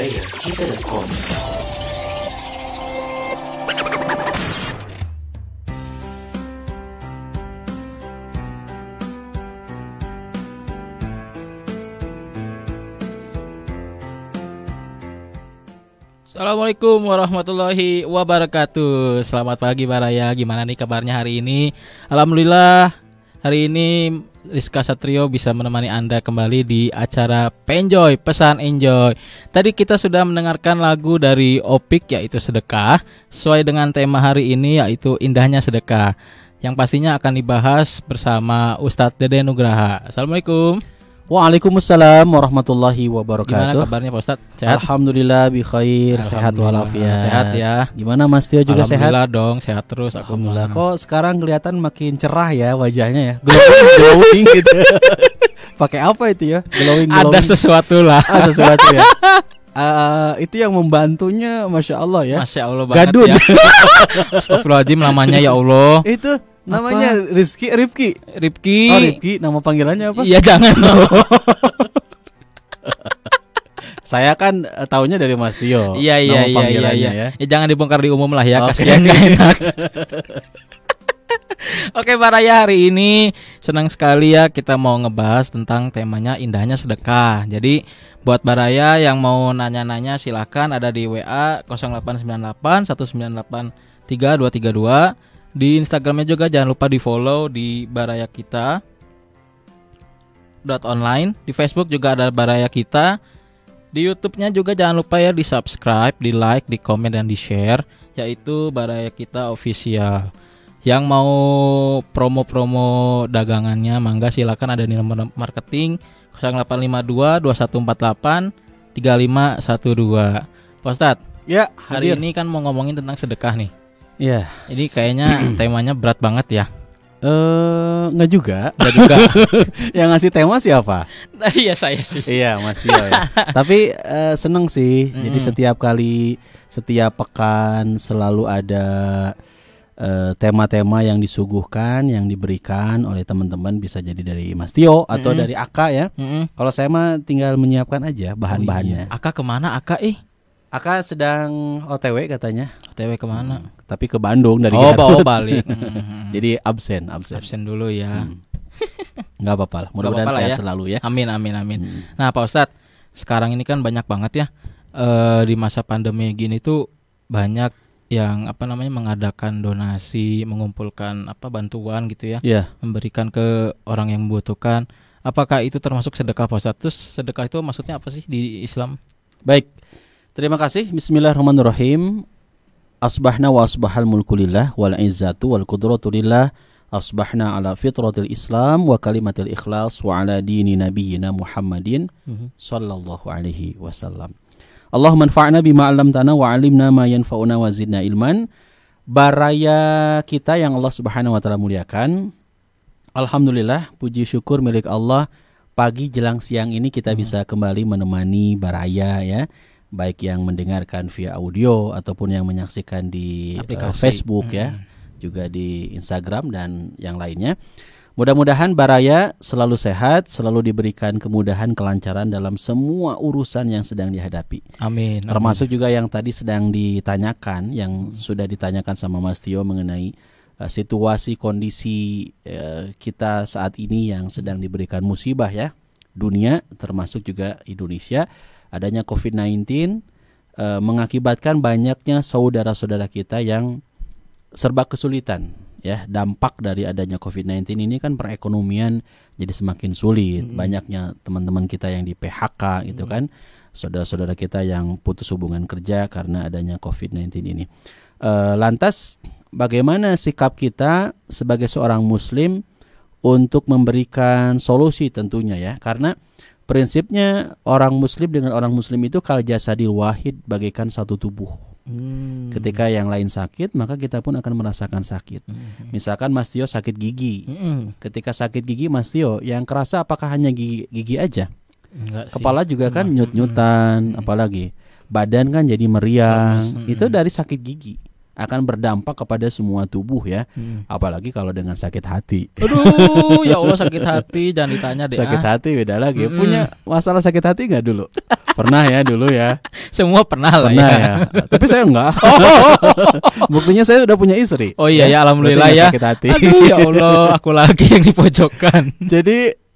budaya-kita.com. Assalamualaikum warahmatullahi wabarakatuh. Selamat pagi Baraya. Gimana nih kabarnya hari ini? Alhamdulillah hari ini Rizka Satrio bisa menemani Anda kembali di acara Penjoy, Pesan Enjoy. Tadi kita sudah mendengarkan lagu dari Opik yaitu Sedekah, sesuai dengan tema hari ini yaitu Indahnya Sedekah, yang pastinya akan dibahas bersama Ustadz Dede Nugraha. Assalamualaikum. Waalaikumsalam warahmatullahi wabarakatuh. Gimana kabarnya Pak Ustadz? Sehat? Alhamdulillah bi khair, sehat walafiat. Sehat ya. Gimana Mas Tio juga sehat? Alhamdulillah dong, sehat terus aku. Alhamdulillah. Kok sekarang kelihatan makin cerah ya wajahnya ya? Glowing gitu. Pakai apa itu ya? Glowing. Ada sesuatu lah. Sesuatu ya. Itu yang membantunya Masya Allah ya. Masya Allah banget Gadun. ya. Astagfirullahaladzim namanya ya Allah. Itu namanya Rifki. Rifki. Oh Rifki, nama panggilannya apa? Iya jangan. Saya kan taunya dari Mas Tio. Iya. Ya. Ya jangan dibongkar di umum lah ya, Okay. kasihan gak enak. Oke Baraya, hari ini senang sekali ya kita mau ngebahas tentang temanya indahnya sedekah. Jadi buat Baraya yang mau nanya-nanya silahkan ada di WA 0898 198 3232. Di Instagramnya juga jangan lupa di follow di Baraya Kita .online. Di Facebook juga ada Baraya Kita. Di YouTube-nya juga jangan lupa ya di subscribe, di like, di komen, dan di share, yaitu Baraya Kita Official. Yang mau promo-promo dagangannya mangga silakan, ada di nomor marketing 0852 2148 3512. Pak Ustadz, Ya, hari ini kan mau ngomongin tentang sedekah nih. ya. Ini kayaknya temanya berat banget ya. Nggak juga. Yang ngasih tema siapa? Iya saya sih. Iya Mas Tio ya. Tapi seneng sih. Jadi setiap pekan selalu ada tema-tema yang disuguhkan, yang diberikan oleh teman-teman, bisa jadi dari Mas Tio atau dari Aka ya. Kalau saya mah tinggal menyiapkan aja bahan-bahannya. Aka kemana Aka Aka sedang OTW katanya. OTW kemana? Tapi ke Bandung dari Garut. Garut. Balik. Jadi absen dulu ya. Nggak apa-apa lah. Mudah-mudahan apa-apa lah sehat ya. selalu ya. Amin. Nah Pak Ustadz, sekarang ini kan banyak banget ya di masa pandemi gini tuh banyak yang mengadakan donasi, mengumpulkan bantuan gitu ya. Iya. Memberikan ke orang yang membutuhkan. Apakah itu termasuk sedekah Pak Ustadz? Terus sedekah itu maksudnya apa sih di Islam? Baik. Terima kasih. Bismillahirrahmanirrahim. Asbahna wa asbahal mulku lillah wal izzatu wal qudratu lillah. Asbahna ala fitratil Islam wa kalimatil ikhlas wa ala dini nabiyyina Muhammadin sallallahu alaihi wasallam. Allahumma anfa'na bima 'allamtana wa 'allimna ma yanfa'una wa zidna ilman. Baraya kita yang Allah Subhanahu wa taala muliakan. Alhamdulillah, puji syukur milik Allah. Pagi jelang siang ini kita bisa kembali menemani Baraya ya. Baik yang mendengarkan via audio ataupun yang menyaksikan di Facebook ya, juga di Instagram dan yang lainnya. Mudah-mudahan Baraya selalu sehat, selalu diberikan kemudahan, kelancaran dalam semua urusan yang sedang dihadapi. Amin. Termasuk juga yang tadi sedang ditanyakan, yang sudah ditanyakan sama Mas Tio mengenai situasi kondisi kita saat ini yang sedang diberikan musibah ya, dunia termasuk juga Indonesia. Adanya COVID-19 mengakibatkan banyaknya saudara-saudara kita yang serba kesulitan ya. Dampak dari adanya COVID-19 ini kan perekonomian jadi semakin sulit. Banyaknya teman-teman kita yang di PHK gitu kan. Saudara-saudara kita yang putus hubungan kerja karena adanya COVID-19 ini. Lantas bagaimana sikap kita sebagai seorang muslim untuk memberikan solusi tentunya ya. Karena prinsipnya orang muslim dengan orang muslim itu kal jasadil wahid, bagaikan satu tubuh. Ketika yang lain sakit, maka kita pun akan merasakan sakit. Misalkan Mas Tio sakit gigi. Ketika sakit gigi Mas Tio, yang kerasa apakah hanya gigi aja? Enggak sih. Kepala juga kan nyut-nyutan, apalagi badan kan jadi meriang. Itu dari sakit gigi. Akan berdampak kepada semua tubuh ya. Apalagi kalau dengan sakit hati. Aduh, ya Allah sakit hati jangan ditanya deh. Sakit hati beda lagi. Punya masalah sakit hati nggak dulu? Pernah ya dulu ya. Semua pernah lah Pernah ya. ya. Tapi saya enggak. Buktinya saya udah punya istri. Oh iya ya, alhamdulillah Berarti ya. nggak sakit hati. Aduh ya Allah, aku lagi yang dipojokkan.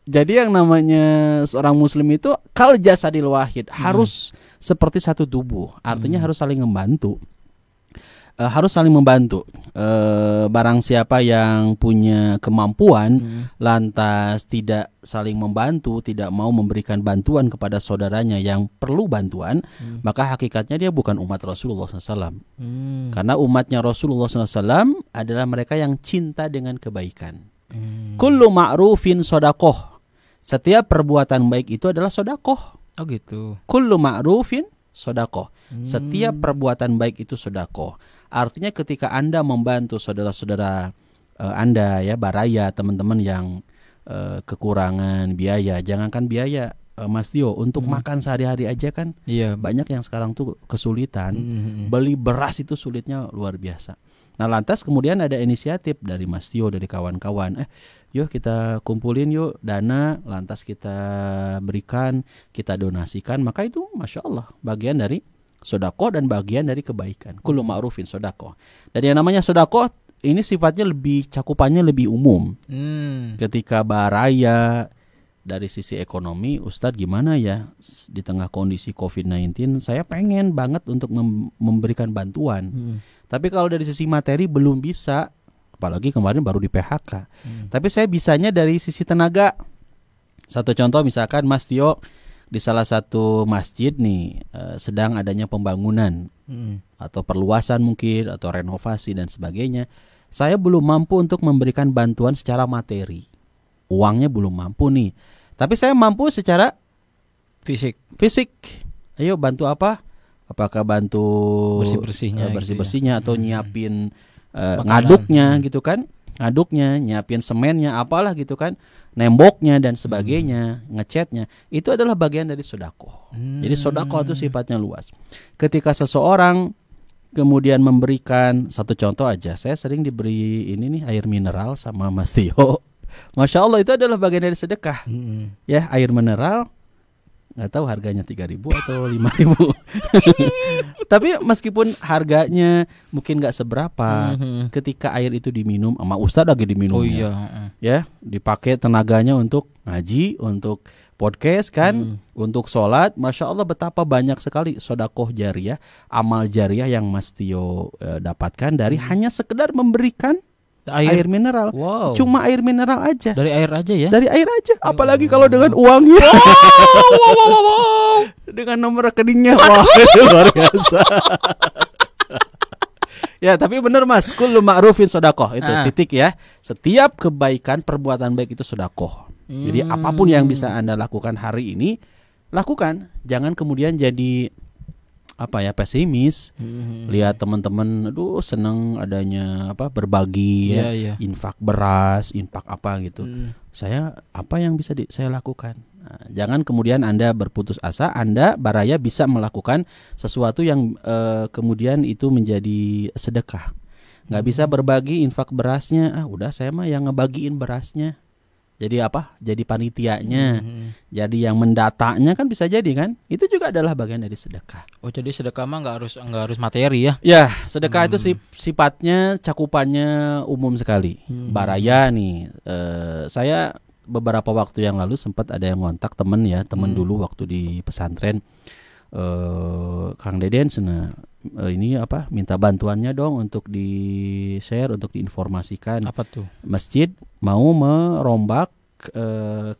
Jadi yang namanya seorang muslim itu kal jasadil wahid, harus seperti satu tubuh. Artinya harus saling membantu. Harus saling membantu. Barang siapa yang punya kemampuan lantas tidak saling membantu, tidak mau memberikan bantuan kepada saudaranya yang perlu bantuan, maka hakikatnya dia bukan umat Rasulullah SAW. Karena umatnya Rasulullah SAW adalah mereka yang cinta dengan kebaikan. Kullu ma'rufin sodakoh. Setiap perbuatan baik itu adalah sodakoh. Oh gitu. Kullu ma'rufin sodakoh. Setiap perbuatan baik itu sodakoh. Artinya ketika Anda membantu saudara-saudara Anda ya, baraya, teman-teman yang kekurangan biaya, jangankan biaya Mas Tio, untuk makan sehari-hari aja kan banyak yang sekarang tuh kesulitan. Beli beras itu sulitnya luar biasa. Nah lantas kemudian ada inisiatif dari Mas Tio, dari kawan-kawan, yuk kita kumpulin yuk dana, lantas kita berikan, kita donasikan, maka itu Masya Allah bagian dari sodakoh dan bagian dari kebaikan. Kullu ma'rufin sodakoh. Dan yang namanya sodakoh ini sifatnya lebih, cakupannya lebih umum. Ketika baraya dari sisi ekonomi, Ustadz gimana ya di tengah kondisi COVID-19 saya pengen banget untuk memberikan bantuan. Tapi kalau dari sisi materi belum bisa, apalagi kemarin baru di PHK. Tapi saya bisanya dari sisi tenaga. Satu contoh misalkan Mas Tio di salah satu masjid nih sedang adanya pembangunan atau perluasan mungkin atau renovasi dan sebagainya. Saya belum mampu untuk memberikan bantuan secara materi. Uangnya belum mampu nih. Tapi saya mampu secara fisik. Ayo bantu apa? Apakah bantu bersih-bersihnya atau nyiapin ngaduknya gitu kan? Ngaduknya, nyiapin semennya, apalah gitu kan, nemboknya dan sebagainya, ngecatnya, itu adalah bagian dari sodakoh. Jadi sodakoh itu sifatnya luas. Ketika seseorang kemudian memberikan, satu contoh aja, saya sering diberi ini nih air mineral sama Mas Tio. Masya Allah itu adalah bagian dari sedekah. Ya, air mineral nggak tahu harganya 3.000 atau 5.000. Tapi meskipun harganya mungkin nggak seberapa, ketika air itu diminum sama Ustadz lagi diminum, ya dipakai tenaganya untuk ngaji, untuk podcast kan, untuk sholat, Masya Allah betapa banyak sekali sodakoh jariah, amal jariah yang Mas Tio dapatkan dari hanya sekedar memberikan air mineral. Cuma air mineral aja. Dari air aja ya? Dari air aja. Apalagi kalau dengan uangnya. Dengan nomor rekeningnya. Wah, itu luar biasa. Ya, tapi benar Mas, kullu ma'rufin sodakoh. Itu titik ya. Setiap kebaikan, perbuatan baik itu sodakoh. Jadi apapun yang bisa Anda lakukan hari ini, lakukan. Jangan kemudian jadi pesimis. Lihat teman-teman aduh senang adanya berbagi infak beras, infak apa gitu. Saya apa yang bisa saya lakukan? Nah, jangan kemudian Anda berputus asa, Anda baraya bisa melakukan sesuatu yang kemudian itu menjadi sedekah. Nggak bisa berbagi infak berasnya, udah saya mah yang ngebagiin berasnya. Jadi jadi panitianya, jadi yang mendatanya kan bisa jadi kan? Itu juga adalah bagian dari sedekah. Oh, jadi sedekah mah nggak harus materi ya? Ya, sedekah itu sifatnya cakupannya umum sekali. Baraya nih, saya beberapa waktu yang lalu sempat ada yang ngontak temen dulu waktu di pesantren, Kang Deden ini minta bantuannya dong untuk di share, untuk diinformasikan. Apa tuh? Masjid mau merombak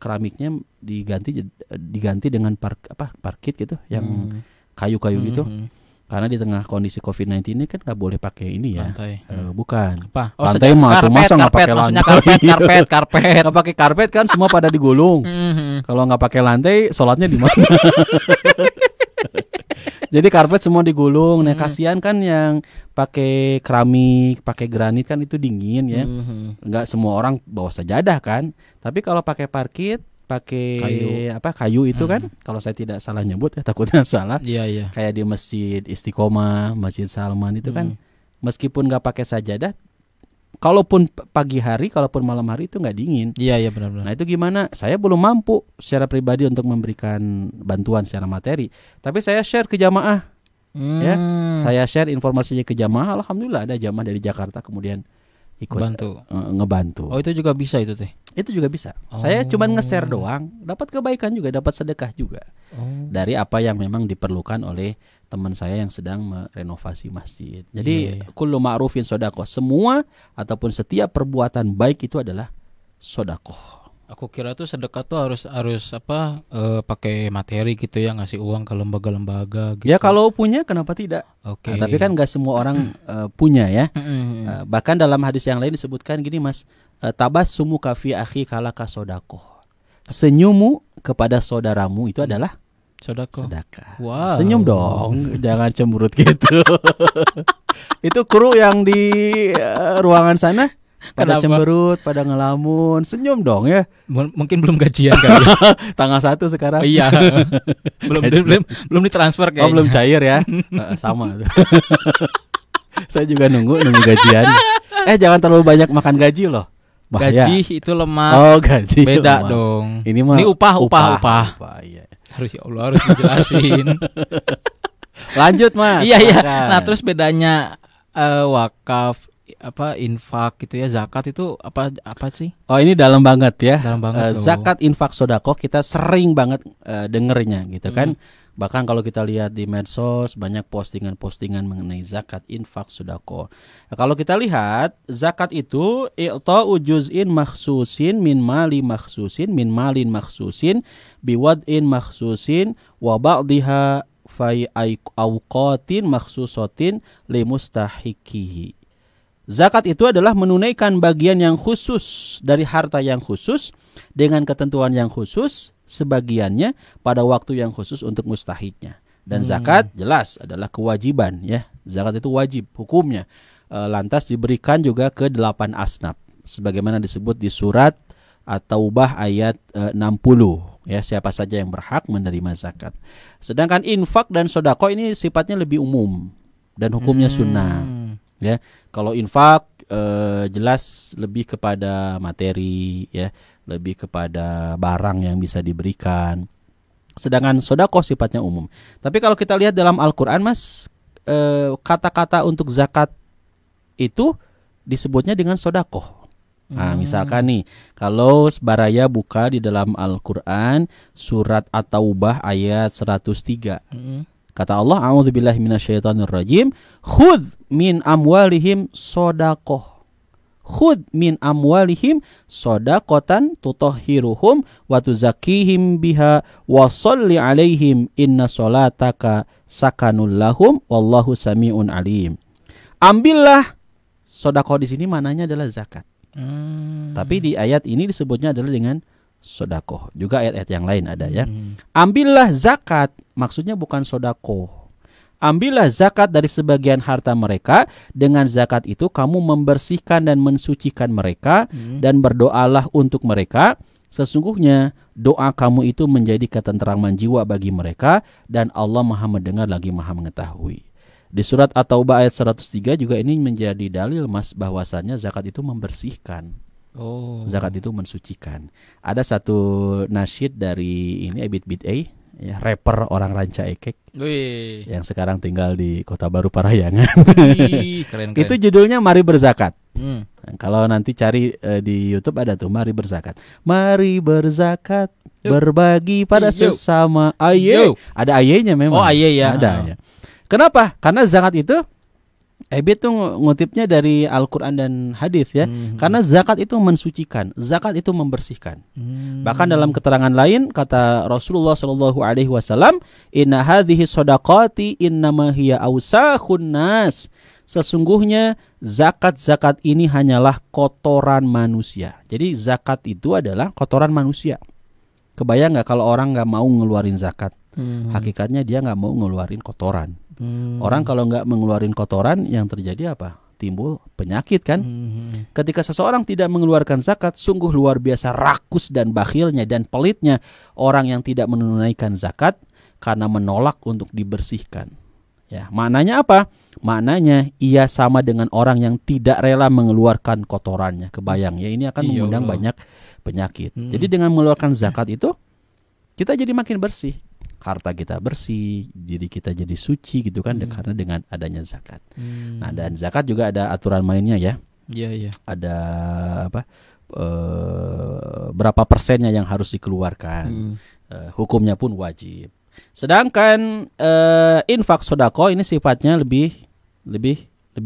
keramiknya diganti dengan parkit gitu, yang kayu-kayu gitu. Karena di tengah kondisi COVID-19 ini kan nggak boleh pakai ini ya. Bukan. Apa? Lantai mah tuh masa nggak pakai lantai? Karpet. Nggak pakai karpet kan semua pada digulung. Kalau nggak pakai lantai, sholatnya di mana? Jadi karpet semua digulung. Nah kasihan kan yang pakai keramik, pakai granit kan itu dingin ya. Nggak semua orang bawa sajadah kan. Tapi kalau pakai parkit, pakai kayu itu kan, kalau saya tidak salah nyebut ya, takutnya salah. Iya. Kayak di Masjid Istiqomah, Masjid Salman itu kan, meskipun nggak pakai sajadah, kalaupun pagi hari, kalaupun malam hari itu nggak dingin. Iya benar-benar. Nah itu gimana? Saya belum mampu secara pribadi untuk memberikan bantuan secara materi, tapi saya share ke jamaah. Ya, saya share informasinya ke jamaah. Alhamdulillah ada jamaah dari Jakarta kemudian ikut ngebantu. Oh itu juga bisa itu teh? Itu juga bisa. Saya cuma nge-share doang, dapat kebaikan juga, dapat sedekah juga dari apa yang memang diperlukan oleh teman saya yang sedang merenovasi masjid. Jadi kullu ma'rufin shadaqah, semua ataupun setiap perbuatan baik itu adalah shadaqah. Aku kira tuh sedekah tuh harus apa pakai materi gitu ya, ngasih uang ke lembaga-lembaga gitu. Ya kalau punya kenapa tidak? Oke. Nah, tapi kan nggak semua orang punya ya. Bahkan dalam hadis yang lain disebutkan gini Mas, tabassumuka fi akhi kalaka shadaqah. Senyummu kepada saudaramu itu adalah sedekah. Wow. Senyum dong, jangan cemberut gitu. Itu kru yang di ruangan sana pada cemberut, pada ngelamun. Senyum dong ya. Mungkin belum gajian kali. Tanggal 1 sekarang. Iya. belum ditransfer kayaknya. Oh, belum cair ya. Sama tuh. Saya juga nunggu gajian. Jangan terlalu banyak makan gaji loh. Bahaya. Gaji itu lemak. Oh, gaji. Beda lemak. Dong. Ini upah. Iya. Harus ya Allah harus dijelasin. Lanjut Mas. Iya. Nah terus bedanya wakaf, infak gitu ya, zakat itu apa sih? Oh ini dalam banget ya. Dalam banget. Zakat, infak, sedekah kita sering banget dengernya gitu kan. Bahkan kalau kita lihat di medsos banyak postingan-postingan mengenai zakat, infak, sedekah. Nah, kalau kita lihat zakat itu i'ta'u juz'in makhsusin min malin makhsusin biwad'in makhsusin wa ba'dihha fi awqatin makhsusatin limustahiqihi. Zakat itu adalah menunaikan bagian yang khusus dari harta yang khusus dengan ketentuan yang khusus, sebagiannya pada waktu yang khusus untuk mustahiknya. Dan zakat jelas adalah kewajiban ya. Zakat itu wajib hukumnya. Lantas diberikan juga ke 8 asnaf sebagaimana disebut di surat At-Taubah ayat 60 ya, siapa saja yang berhak menerima zakat. Sedangkan infak dan sedekah ini sifatnya lebih umum dan hukumnya sunnah. Ya, kalau infak jelas lebih kepada materi ya, lebih kepada barang yang bisa diberikan. Sedangkan sedekah sifatnya umum. Tapi kalau kita lihat dalam Al-Qur'an Mas, kata-kata untuk zakat itu disebutnya dengan sedekah. Nah, misalkan nih, kalau Baraya buka di dalam Al-Qur'an surat At-Taubah ayat 103. Kata Allah, a'udzubillahi minasyaitonirrajim, khudz min amwalihim shadaqah. Khudz min amwalihim shadaqatan tutahhiruhum wa tuzakkihim biha wa sholli 'alaihim inna sholataka sakanul lahum wallahu samiun alim. Ambillah, sedekah di sini maknanya adalah zakat. Tapi di ayat ini disebutnya adalah dengan sedekah. Juga ayat-ayat yang lain ada ya. Ambillah zakat, maksudnya bukan sedekah. Ambillah zakat dari sebagian harta mereka. Dengan zakat itu kamu membersihkan dan mensucikan mereka dan berdoalah untuk mereka. Sesungguhnya doa kamu itu menjadi ketentraman jiwa bagi mereka dan Allah Maha mendengar lagi Maha mengetahui. Di surat At-Taubah ayat 103 juga ini menjadi dalil Mas bahwasannya zakat itu membersihkan. Zakat itu mensucikan. Ada satu nasyid dari ini Ebit Bid'ah ya, rapper orang Ranca Ekek. Yang sekarang tinggal di Kota Baru Parahyangan. Keren. Itu judulnya Mari Berzakat. Nah, kalau nanti cari di YouTube ada tuh Mari Berzakat. Mari berzakat, berbagi pada sesama. Aye. Ada ayenya memang. Oh, aye ya. Ada ya. Kenapa? Karena zakat itu Ebit tuh ngutipnya dari Al-Quran dan hadis ya. Karena zakat itu mensucikan, zakat itu membersihkan. Bahkan dalam keterangan lain kata Rasulullah SAW, inna hadhihi shadaqati innama hiya awsakhun nas. Sesungguhnya zakat-zakat ini hanyalah kotoran manusia. Jadi zakat itu adalah kotoran manusia. Kebayang nggak kalau orang nggak mau ngeluarin zakat? Hakikatnya dia nggak mau ngeluarin kotoran. Orang kalau nggak mengeluarin kotoran, yang terjadi apa? Timbul penyakit kan? Ketika seseorang tidak mengeluarkan zakat, sungguh luar biasa rakus dan bakhilnya dan pelitnya orang yang tidak menunaikan zakat karena menolak untuk dibersihkan. Ya, maknanya apa? Maknanya ia sama dengan orang yang tidak rela mengeluarkan kotorannya. Kebayang ya, ini akan mengundang banyak penyakit. Jadi dengan mengeluarkan zakat itu kita jadi makin bersih. Harta kita bersih, diri kita jadi suci gitu kan, karena dengan adanya zakat. Nah, dan zakat juga ada aturan mainnya ya. Iya. Ada apa? Berapa persennya yang harus dikeluarkan. Hukumnya pun wajib. Sedangkan infak sodako ini sifatnya lebih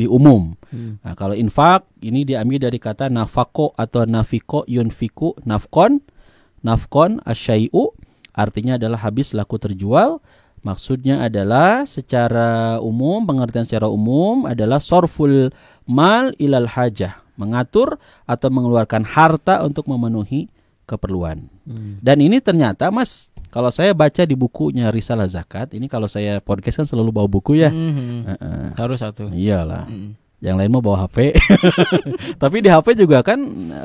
umum. Nah, kalau infak ini diambil dari kata nafako atau nafiko yunfiku nafkon asyai'u, artinya adalah habis laku terjual. Maksudnya adalah secara umum, pengertian secara umum adalah sorful mal ilal hajah, mengatur atau mengeluarkan harta untuk memenuhi keperluan. Dan ini ternyata Mas, kalau saya baca di bukunya Risalah Zakat, ini kalau saya podcast kan selalu bawa buku ya. Harus satu. Iyalah. Yang lain mau bawa HP. Tapi di HP juga kan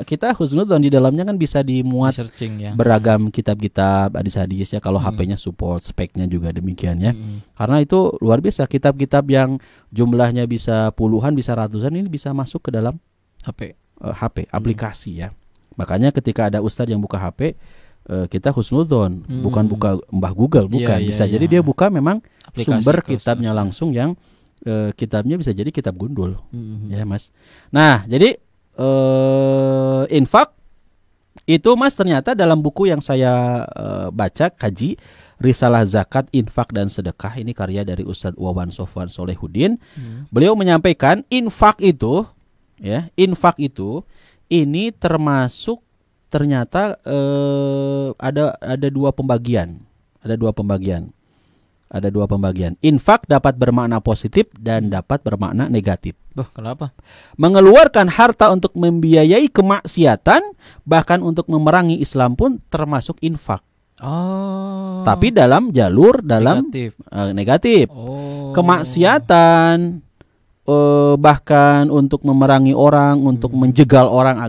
kita husnudzon, di dalamnya kan bisa dimuat ya. Beragam kitab-kitab hadis-hadis ya, kalau HP-nya support, speknya juga demikian ya. Karena itu luar biasa, kitab-kitab yang jumlahnya bisa puluhan, bisa ratusan, ini bisa masuk ke dalam HP aplikasi ya. Makanya ketika ada ustadz yang buka HP, kita husnudzon, bukan buka Mbah Google, bukan. Bisa jadi dia buka memang aplikasi sumber kitabnya langsung, yang kitabnya bisa jadi kitab gundul, ya Mas. Nah, jadi infak itu Mas, ternyata dalam buku yang saya baca, kaji Risalah Zakat, Infak dan Sedekah, ini karya dari Ustadz Wawan Sofwan Solehuddin. Beliau menyampaikan infak itu, ya, infak itu ini termasuk ternyata ada dua pembagian. Infak dapat bermakna positif dan dapat bermakna negatif. Kenapa? Mengeluarkan harta untuk membiayai kemaksiatan, bahkan untuk memerangi Islam pun termasuk infak. Tapi dalam jalur negatif. Kemaksiatan, bahkan untuk memerangi orang, untuk menjegal orang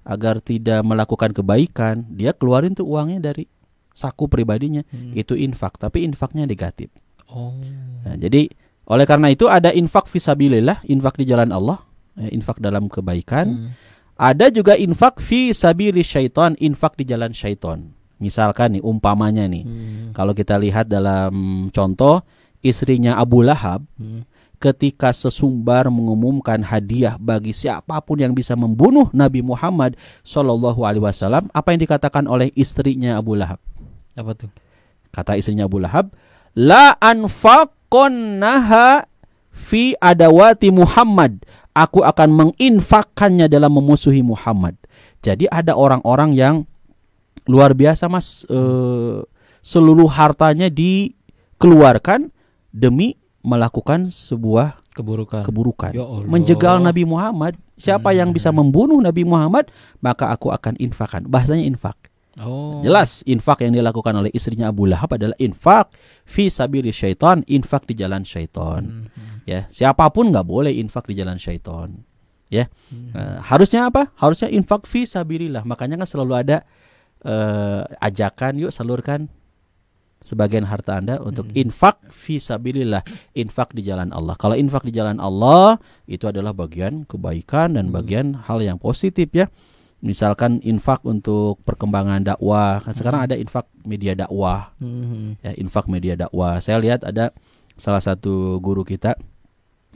agar tidak melakukan kebaikan, dia keluarin tuh uangnya dari saku pribadinya, itu infak, tapi infaknya negatif. Nah, jadi oleh karena itu ada infak fisabilillah, infak di jalan Allah, infak dalam kebaikan. Ada juga infak fisabili syaitan, infak di jalan syaitan. Misalkan nih, umpamanya nih, kalau kita lihat dalam contoh istrinya Abu Lahab, ketika sesumbar mengumumkan hadiah bagi siapapun yang bisa membunuh Nabi Muhammad SAW, apa yang dikatakan oleh istrinya Abu Lahab? Apa tuh? Kata istrinya Abu Lahab, la anfaqonnaha fi adawati Muhammad. Aku akan menginfakkannya dalam memusuhi Muhammad. Jadi ada orang-orang yang luar biasa Mas, seluruh hartanya dikeluarkan demi melakukan sebuah keburukan. Menjegal Nabi Muhammad. Siapa yang bisa membunuh Nabi Muhammad, maka aku akan infakkan. Bahasanya infak. Jelas infak yang dilakukan oleh istrinya Abu Lahab adalah infak fi sabili syaitan, infak di jalan syaitan. Ya, siapapun nggak boleh infak di jalan syaitan. Ya, harusnya apa? Harusnya infak fi sabilillah. Makanya kan selalu ada ajakan, yuk salurkan sebagian harta Anda untuk infak fi sabilillah, infak di jalan Allah. Kalau infak di jalan Allah itu adalah bagian kebaikan dan bagian hal yang positif ya. Misalkan infak untuk perkembangan dakwah, kan sekarang ada infak media dakwah, ya, infak media dakwah. Saya lihat ada salah satu guru kita,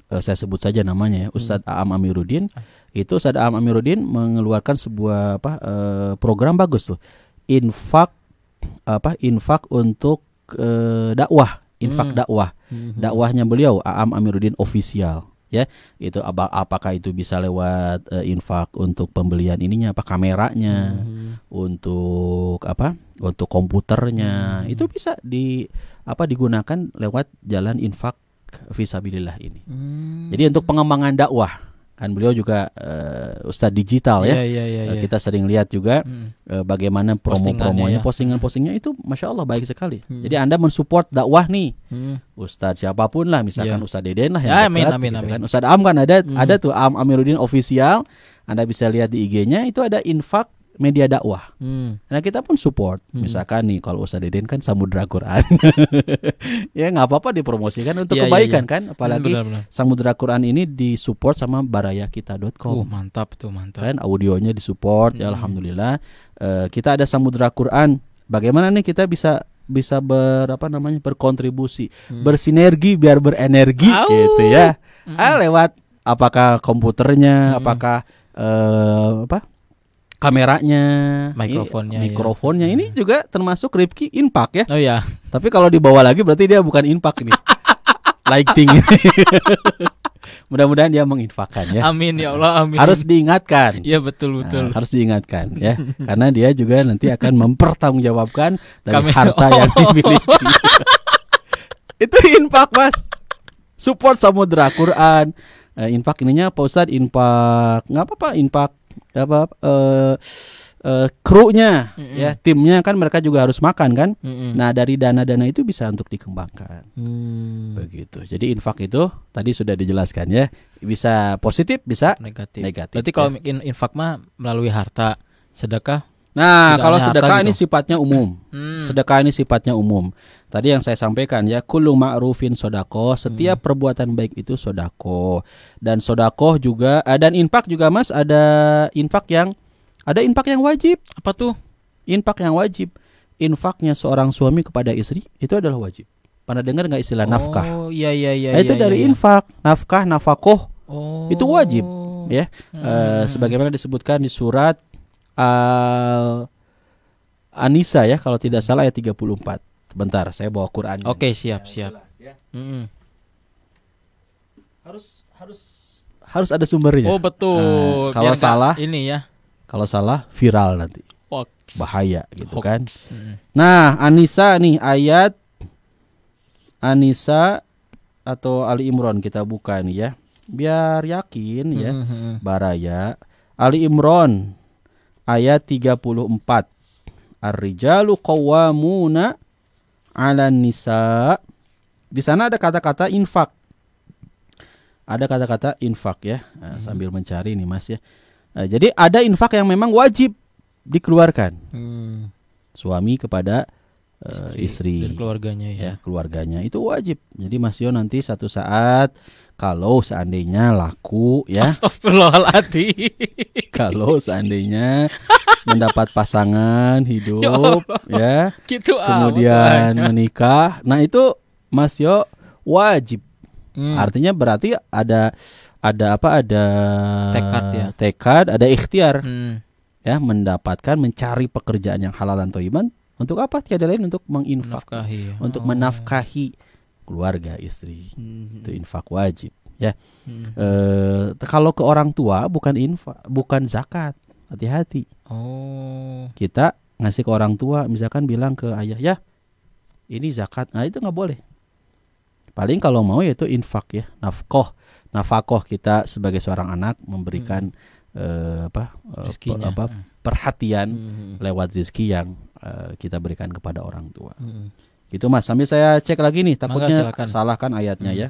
saya sebut saja namanya ya, Ustadz Aam Amiruddin. Itu Ustadz Aam Amiruddin mengeluarkan sebuah program bagus tuh, infak untuk dakwah, infak dakwah, dakwahnya beliau Aam Amiruddin official. Ya, itu apakah itu bisa lewat infak untuk pembelian ininya, kameranya, untuk komputernya, itu bisa digunakan lewat jalan infak fisabilillah ini. Jadi untuk pengembangan dakwah, kan beliau juga ustadz digital ya. Kita sering lihat juga bagaimana promo-promonya, postingan-postingannya itu Masya Allah baik sekali. Jadi Anda mensupport dakwah nih, ustadz siapapun lah, misalkan ustadz Deden lah yang dekat, amin. Kan. Ustadz Am kan ada tuh Am Amiruddin official. Anda bisa lihat di IG-nya itu ada infak media dakwah. Nah kita pun support. Misalkan nih kalau Ustaz Deden kan Samudra Quran, ya nggak apa-apa dipromosikan untuk kebaikan kan. Apalagi benar. Samudra Quran ini disupport sama barayakita.com. Mantap tuh, mantap. Kan audionya disupport, ya alhamdulillah. Kita ada Samudra Quran. Bagaimana nih kita bisa berkontribusi, bersinergi biar berenergi gitu ya. Lewat apakah komputernya, apakah kameranya, mikrofonnya ini juga termasuk Rifki infak ya. Oh ya. Tapi kalau dibawa lagi berarti dia bukan infak ini. Lighting ini. Mudah-mudahan dia menginfakkan ya. Amin ya Allah, amin. Harus diingatkan. Iya betul. Harus diingatkan ya. Karena dia juga nanti akan mempertanggungjawabkan dari harta yang dimiliki. Itu infak, Mas. Support Samudra Quran. Infak ininya Pak Ustadz, infak nggak apa-apa, infak krunya ya, timnya kan mereka juga harus makan kan. Nah dari dana-dana itu bisa untuk dikembangkan. Begitu. Jadi infak itu tadi sudah dijelaskan ya, bisa positif bisa negatif. Berarti kalau infak mah melalui harta, sedekah. Nah kalau sedekah ini sifatnya umum. Sedekah ini sifatnya umum. Tadi yang saya sampaikan ya, kullu ma'rufin sodako, setiap perbuatan baik itu sodako. Dan sodako juga, dan infak juga Mas, ada infak yang wajib. Apa tuh? Infak yang wajib. Infaknya seorang suami kepada istri itu adalah wajib. Pernah dengar nggak istilah nafkah? Oh iya. Itu dari infak, nafkah, nafakoh. Itu wajib ya. Sebagaimana disebutkan di surat An-Nisa ya, kalau tidak salah ayat 34. Bentar, saya bawa Quran. Oke, siap. Harus ada sumbernya. Oh betul. Kalau salah ini ya. Kalau salah viral nanti. Bahaya gitu kan. Nah, An-Nisa nih ayat An-Nisa atau Ali Imran kita buka nih ya. Biar yakin ya. Baraya Ali Imran ayat 34. Ar-rijalu qawwamuna 'alan nisa. Di sana ada kata-kata infak. Ada kata-kata infak ya. Sambil mencari nih Mas ya. Jadi ada infak yang memang wajib dikeluarkan. Suami kepada istri dan keluarganya ya. Keluarganya itu wajib. Jadi Mas Yo nanti satu saat kalau seandainya laku ya. Astagfirullahaladzim. Kalau seandainya mendapat pasangan hidup ya, gitu kemudian menikah, nah itu Mas Yo wajib. Artinya berarti ada tekad, ada ikhtiar ya, mendapatkan, mencari pekerjaan yang halal dan thayyiban. Untuk apa? Tiada lain untuk menginfak, untuk menafkahi keluarga istri. Itu infak wajib ya. Kalau ke orang tua bukan infak, bukan zakat. Hati-hati. Kita ngasih ke orang tua, misalkan bilang ke ayah, ya ini zakat. Nah itu nggak boleh. Paling kalau mau yaitu infak ya, nafkah kita sebagai seorang anak memberikan perhatian lewat rezeki yang kita berikan kepada orang tua. Gitu Mas. Sambil saya cek lagi nih, takutnya salahkan ayatnya ya.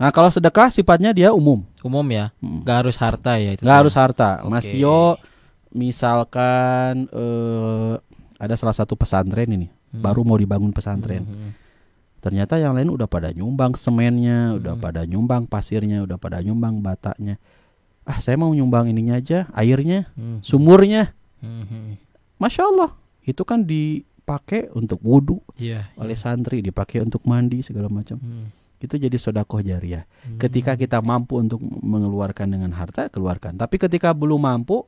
Nah kalau sedekah sifatnya dia umum ya, nggak harus harta ya itu. Nggak harus harta. Mas Tio misalkan ada salah satu pesantren ini, baru mau dibangun pesantren. Ternyata yang lain udah pada nyumbang semennya, udah pada nyumbang pasirnya, udah pada nyumbang batanya. Saya mau nyumbang ininya aja, airnya, sumurnya. Masya Allah, itu kan dipakai untuk wudhu oleh santri, dipakai untuk mandi segala macam. Itu jadi sedekah jariah. Ketika kita mampu untuk mengeluarkan dengan harta, keluarkan. Tapi ketika belum mampu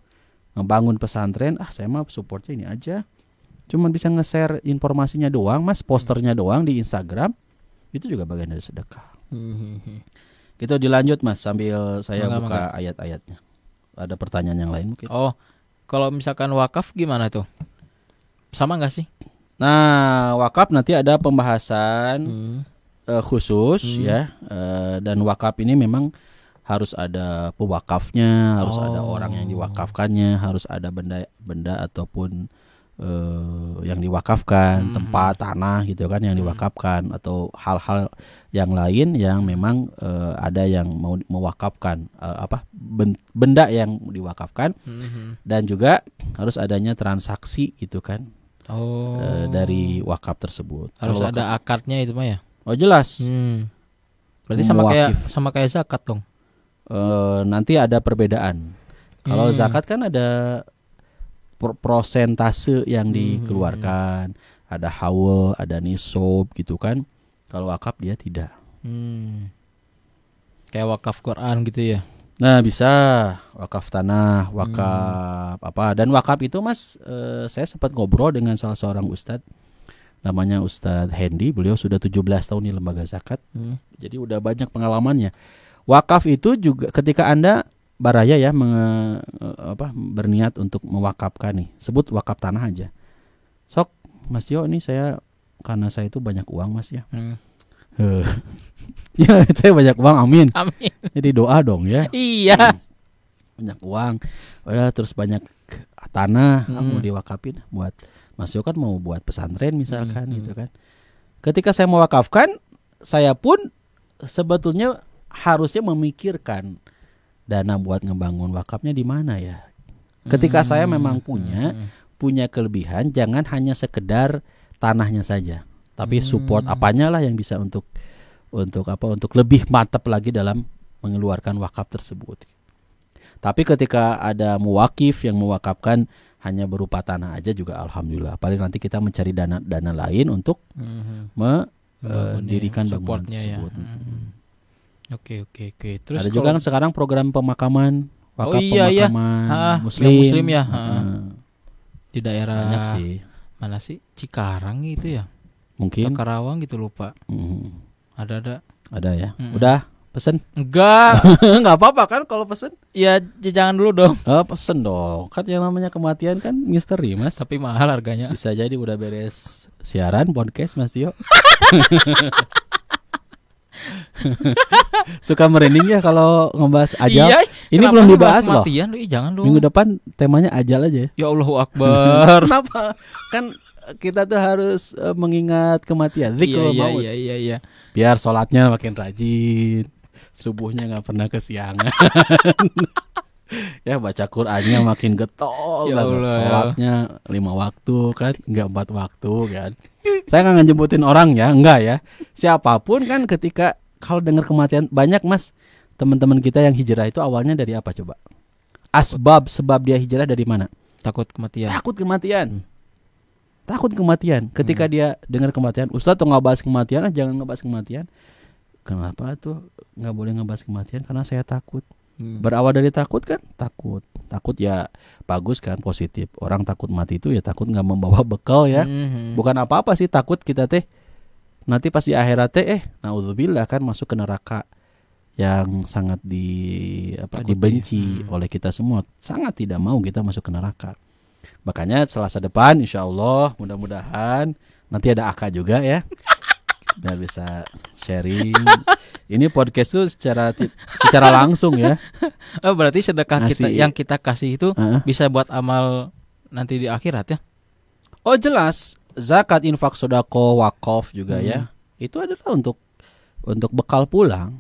ngebangun pesantren, saya mah supportnya ini aja. Cuman bisa nge-share informasinya doang, Mas, posternya doang di Instagram. Itu juga bagian dari sedekah. Gitu, dilanjut Mas sambil saya buka ayat-ayatnya. Ada pertanyaan yang lain mungkin? Kalau misalkan wakaf gimana tuh? Sama nggak sih? Nah, wakaf nanti ada pembahasan khusus ya, dan wakaf ini memang harus ada pewakafnya, harus ada orang yang diwakafkannya, harus ada benda ataupun yang diwakafkan, tempat, tanah gitu kan yang diwakafkan, atau hal-hal yang lain yang memang ada yang mau mewakafkan benda yang diwakafkan, dan juga harus adanya transaksi gitu kan dari wakaf tersebut. Harus Kalau ada akadnya itu mah ya. Oh jelas. Berarti sama kayak zakat dong. Nanti ada perbedaan. Kalau zakat kan ada prosentase yang dikeluarkan, ada haul, ada nisab gitu kan. Kalau wakaf dia tidak. Kayak wakaf Quran gitu ya. Nah bisa wakaf tanah, wakaf apa. Dan wakaf itu Mas, saya sempat ngobrol dengan salah seorang ustadz, namanya Ustadz Hendy. Beliau sudah 17 tahun di lembaga zakat. Jadi udah banyak pengalamannya. Wakaf itu juga ketika Anda baraya ya berniat untuk mewakafkan nih, sebut wakaf tanah aja. Sok Mas Tio, ini karena saya itu banyak uang Mas ya. Ya saya banyak uang, amin. Amin. Jadi doa dong ya. Iya. Banyak uang, udah terus banyak tanah mau diwakafin buat Mas Tio kan mau buat pesantren misalkan gitu kan. Ketika saya mewakafkan, saya pun sebetulnya harusnya memikirkan dana buat ngebangun wakafnya di mana ya. Ketika saya memang punya kelebihan, jangan hanya sekedar tanahnya saja, tapi support apanya lah yang bisa untuk lebih mantap lagi dalam mengeluarkan wakaf tersebut. Tapi ketika ada muwakif yang mewakafkan hanya berupa tanah aja juga alhamdulillah. Paling nanti kita mencari dana lain untuk mendirikan bangunan tersebut. Oke. Terus ada juga kan sekarang program pemakaman, wakaf pemakaman Muslim ya. Di daerah banyak sih. Mana sih? Cikarang gitu ya. Mungkin Karawang gitu lupa. Ada ya. Udah pesen? Enggak. Enggak apa-apa kan kalau pesen? Ya jangan dulu dong. Pesen dong. Kan yang namanya kematian kan misteri Mas. Tapi mahal harganya. Bisa jadi udah beres siaran podcast Mas Tio. Suka merinding ya kalau ngebahas ajal. Iya, ini belum dibahas loh. Jangan dong. Minggu depan temanya ajal aja. Ya Allahu Akbar. Kenapa? Kan kita tuh harus mengingat kematian. Iya. Biar sholatnya makin rajin, subuhnya nggak pernah kesiangan. Ya baca Qurannya makin getol ya banget. Allah, Sholatnya 5 waktu kan, nggak 4 waktu kan. Saya nggak ngejemputin orang ya, enggak ya. Siapapun kan ketika kalau dengar kematian, banyak Mas teman-teman kita yang hijrah itu awalnya dari apa coba? Sebab dia hijrah dari mana? Takut kematian. Takut kematian. Ketika dia dengar kematian, Ustaz tuh nggak bahas kematian, jangan ngebahas kematian. Kenapa tuh nggak boleh ngebahas kematian? Karena saya takut. Berawal dari takut kan? Takut ya bagus kan, positif. Orang takut mati itu ya takut nggak membawa bekal ya. Bukan apa-apa sih takut kita teh. Nanti pas di akhirat teh naudzubillah kan masuk ke neraka yang sangat dibenci oleh kita semua. Sangat tidak mau kita masuk ke neraka. Makanya Selasa depan insya Allah mudah-mudahan nanti ada Aka juga ya. Biar bisa sharing. Ini podcast tuh secara langsung ya. Oh, berarti sedekah yang kita kasih itu bisa buat amal nanti di akhirat ya. Oh jelas. Zakat, infak, sedekah, wakaf juga ya. Itu adalah untuk bekal pulang.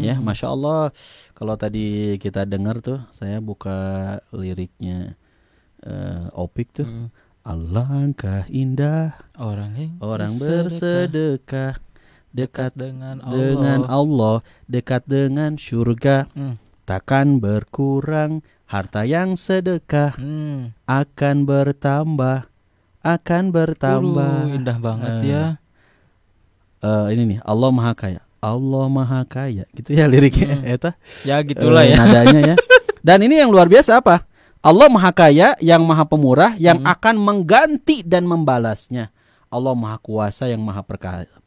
Ya, Masya Allah. Kalau tadi kita dengar tuh, saya buka liriknya Opik tuh. Alangkah indah orang bersedekah, dekat dengan Allah, dekat dengan surga. Takkan berkurang harta yang sedekah, akan bertambah. Indah banget ya. Ini nih, Allah Maha Kaya. Gitu ya liriknya eta. Ya gitulah ya. Nadanya ya. Dan ini yang luar biasa apa? Allah Maha Kaya, yang Maha Pemurah, yang akan mengganti dan membalasnya. Allah Maha Kuasa, yang Maha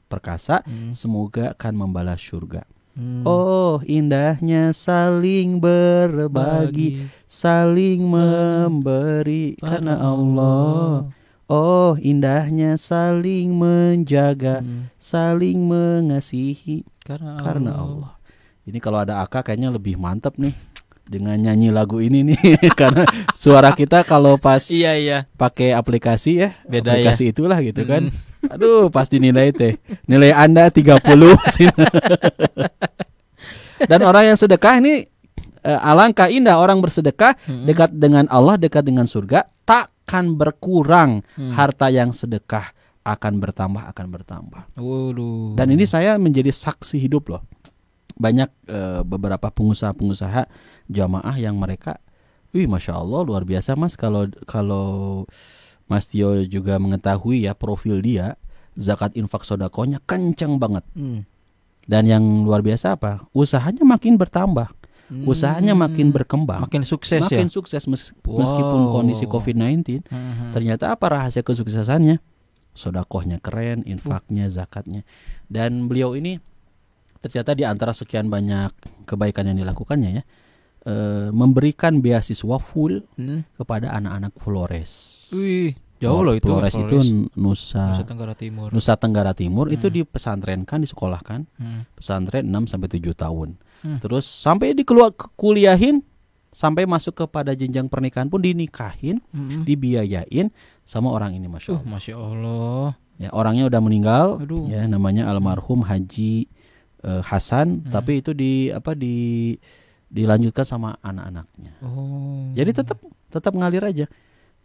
Perkasa, semoga akan membalas surga. Oh, indahnya saling berbagi, saling memberi karena Allah. Oh, indahnya saling menjaga, saling mengasihi karena Allah. Ini kalau ada Aka kayaknya lebih mantap nih. dengan nyanyi lagu ini nih karena suara kita kalau pas Iya. pakai aplikasi ya, Beda aplikasi itulah gitu kan. Aduh, pas dinilai teh. Nilai Anda 30 sih. Dan orang yang sedekah ini alangkah indah orang bersedekah dekat dengan Allah, dekat dengan surga, takkan berkurang harta yang sedekah akan bertambah. Waduh. Dan ini saya menjadi saksi hidup loh. Banyak beberapa pengusaha jamaah yang mereka, masya Allah luar biasa mas. Kalau Mas Tio juga mengetahui ya profil dia, zakat infak sodakohnya kencang banget. Dan yang luar biasa apa? Usahanya makin bertambah, usahanya makin berkembang, makin sukses meskipun kondisi COVID-19. Ternyata apa rahasia kesuksesannya? Sodakohnya keren, infaknya, zakatnya. Dan beliau ini ternyata di antara sekian banyak kebaikan yang dilakukannya ya, memberikan beasiswa full kepada anak-anak Flores. Wih, jauh loh itu. Flores itu Nusa Tenggara Timur. Itu dipesantrenkan, disekolahkan. Pesantren 6 sampai 7 tahun. Terus sampai kuliahin, sampai masuk kepada jenjang pernikahan pun dinikahin, dibiayain sama orang ini, masya Allah. Masya Allah. Ya, orangnya udah meninggal. Ya, namanya almarhum Haji Hasan, tapi itu dilanjutkan sama anak-anaknya. Jadi tetap ngalir aja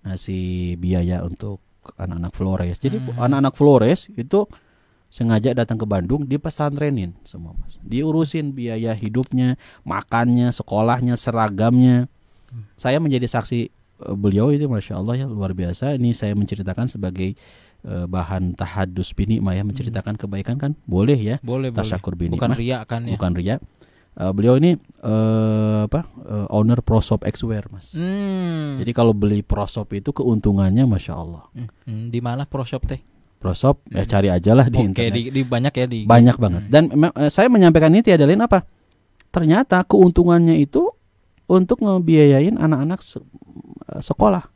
ngasih biaya untuk anak-anak Flores. Jadi anak-anak Flores itu sengaja datang ke Bandung, dipesantrenin semua mas, diurusin biaya hidupnya, makannya, sekolahnya, seragamnya. Saya menjadi saksi beliau itu, masya Allah ya, luar biasa. Ini saya menceritakan sebagai bahan tahadus binikmah ya, menceritakan kebaikan kan boleh ya, tasyakur binikmah, bukan riya kan ya, bukan riya. Beliau ini owner ProShop Xwear mas. Jadi kalau beli ProShop itu keuntungannya masya Allah. Di mana ProShop teh? ProShop ya cari aja lah di internet. Di banyak ya di. Banyak banget. Dan saya menyampaikan ini tiada lain apa? Ternyata keuntungannya itu untuk ngebiayain anak-anak sekolah,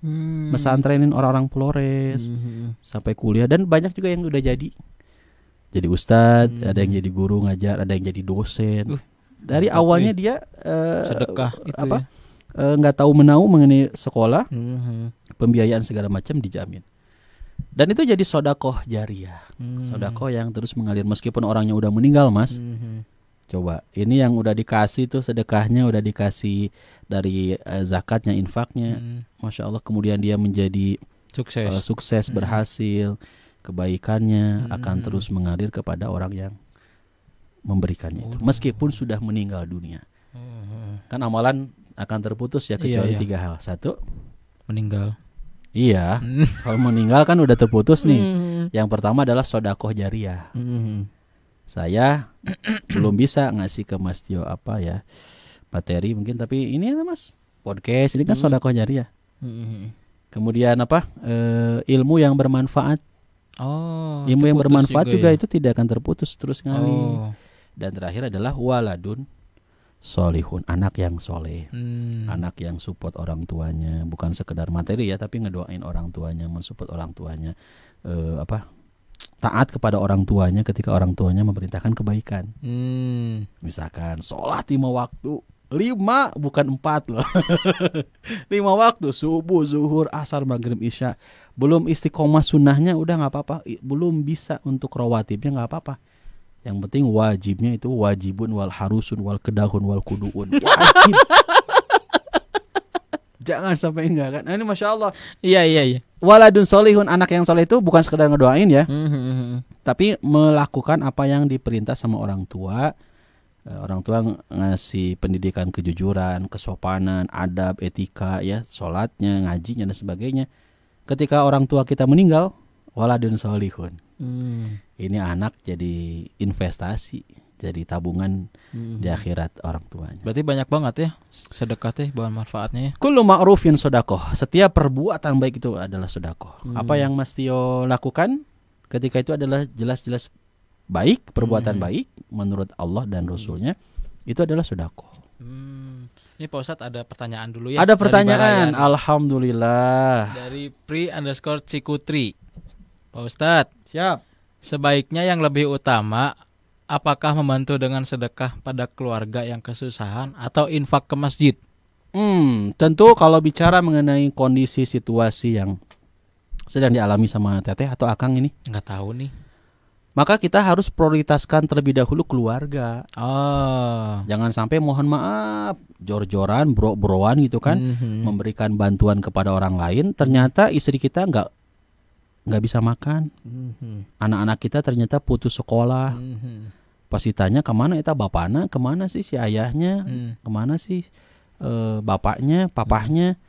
mesantrenin orang-orang Flores sampai kuliah, dan banyak juga yang udah jadi ustadz, ada yang jadi guru ngajar, ada yang jadi dosen. Dari awalnya dia sedekah itu nggak tahu menau mengenai sekolah, pembiayaan segala macam dijamin. Dan itu jadi sodakoh jariah, sodakoh yang terus mengalir meskipun orangnya udah meninggal mas. Coba ini yang udah dikasih tuh sedekahnya, udah dikasih dari zakatnya, infaknya, masya Allah. Kemudian dia menjadi sukses, berhasil, kebaikannya akan terus mengalir kepada orang yang memberikannya itu, meskipun sudah meninggal dunia. Kan amalan akan terputus ya, kecuali 3 hal. 1, meninggal. Iya, kalau meninggal kan udah terputus nih. Yang pertama adalah sodakoh jariah. Saya belum bisa ngasih ke Mas Tio materi mungkin, tapi ini mas podcast ini kan sodakoh jariah. Kemudian ilmu yang bermanfaat. Ilmu yang bermanfaat juga itu tidak akan terputus, terus ngalir. Dan terakhir adalah waladun solihun, anak yang soleh, anak yang support orang tuanya, bukan sekedar materi ya, tapi ngedoain orang tuanya, mensupport orang tuanya, taat kepada orang tuanya ketika orang tuanya memerintahkan kebaikan. Misalkan sholat 5 waktu, 5 bukan 4 loh. 5 waktu, subuh, zuhur, asar, maghrib, isya. Belum istiqomah sunnahnya udah nggak apa-apa, belum bisa untuk rawatibnya nggak apa-apa. Yang penting wajibnya itu wajibun wal harusun wal kedahun wal kuduun, wajib. Jangan sampai enggak kan. Nah, ini masya Allah. Iya. Waladun solihun, anak yang soleh itu bukan sekedar ngedoain ya, tapi melakukan apa yang diperintah sama orang tua. Orang tua ngasih pendidikan kejujuran, kesopanan, adab, etika ya, sholatnya, ngajinya dan sebagainya. Ketika orang tua kita meninggal, waladun solihun. Ini anak jadi investasi, jadi tabungan di akhirat orang tuanya. Berarti banyak banget ya sedekah teh bahan manfaatnya ya. Kullu ma'rufin sodakoh. Setiap perbuatan baik itu adalah sodakoh. Apa yang Mas Tio lakukan ketika itu adalah jelas-jelas baik, perbuatan baik menurut Allah dan Rasulnya, itu adalah sodakoh. Ini Pak Ustadz ada pertanyaan dulu ya. Ada pertanyaan, alhamdulillah. Dari Pri_Cikutri. Pak Ustadz, siap. Sebaiknya yang lebih utama, apakah membantu dengan sedekah pada keluarga yang kesusahan atau infak ke masjid? Tentu kalau bicara mengenai kondisi situasi yang sedang dialami sama Teteh atau Akang ini, Nggak tahu nih. maka kita harus prioritaskan terlebih dahulu keluarga. Oh. Jangan sampai mohon maaf jor-joran, bro-broan gitu kan, memberikan bantuan kepada orang lain. Ternyata istri kita nggak bisa makan. Anak-anak kita ternyata putus sekolah. Pas ditanya kemana eta bapaknya, kemana sih si ayahnya, kemana sih bapaknya, papahnya.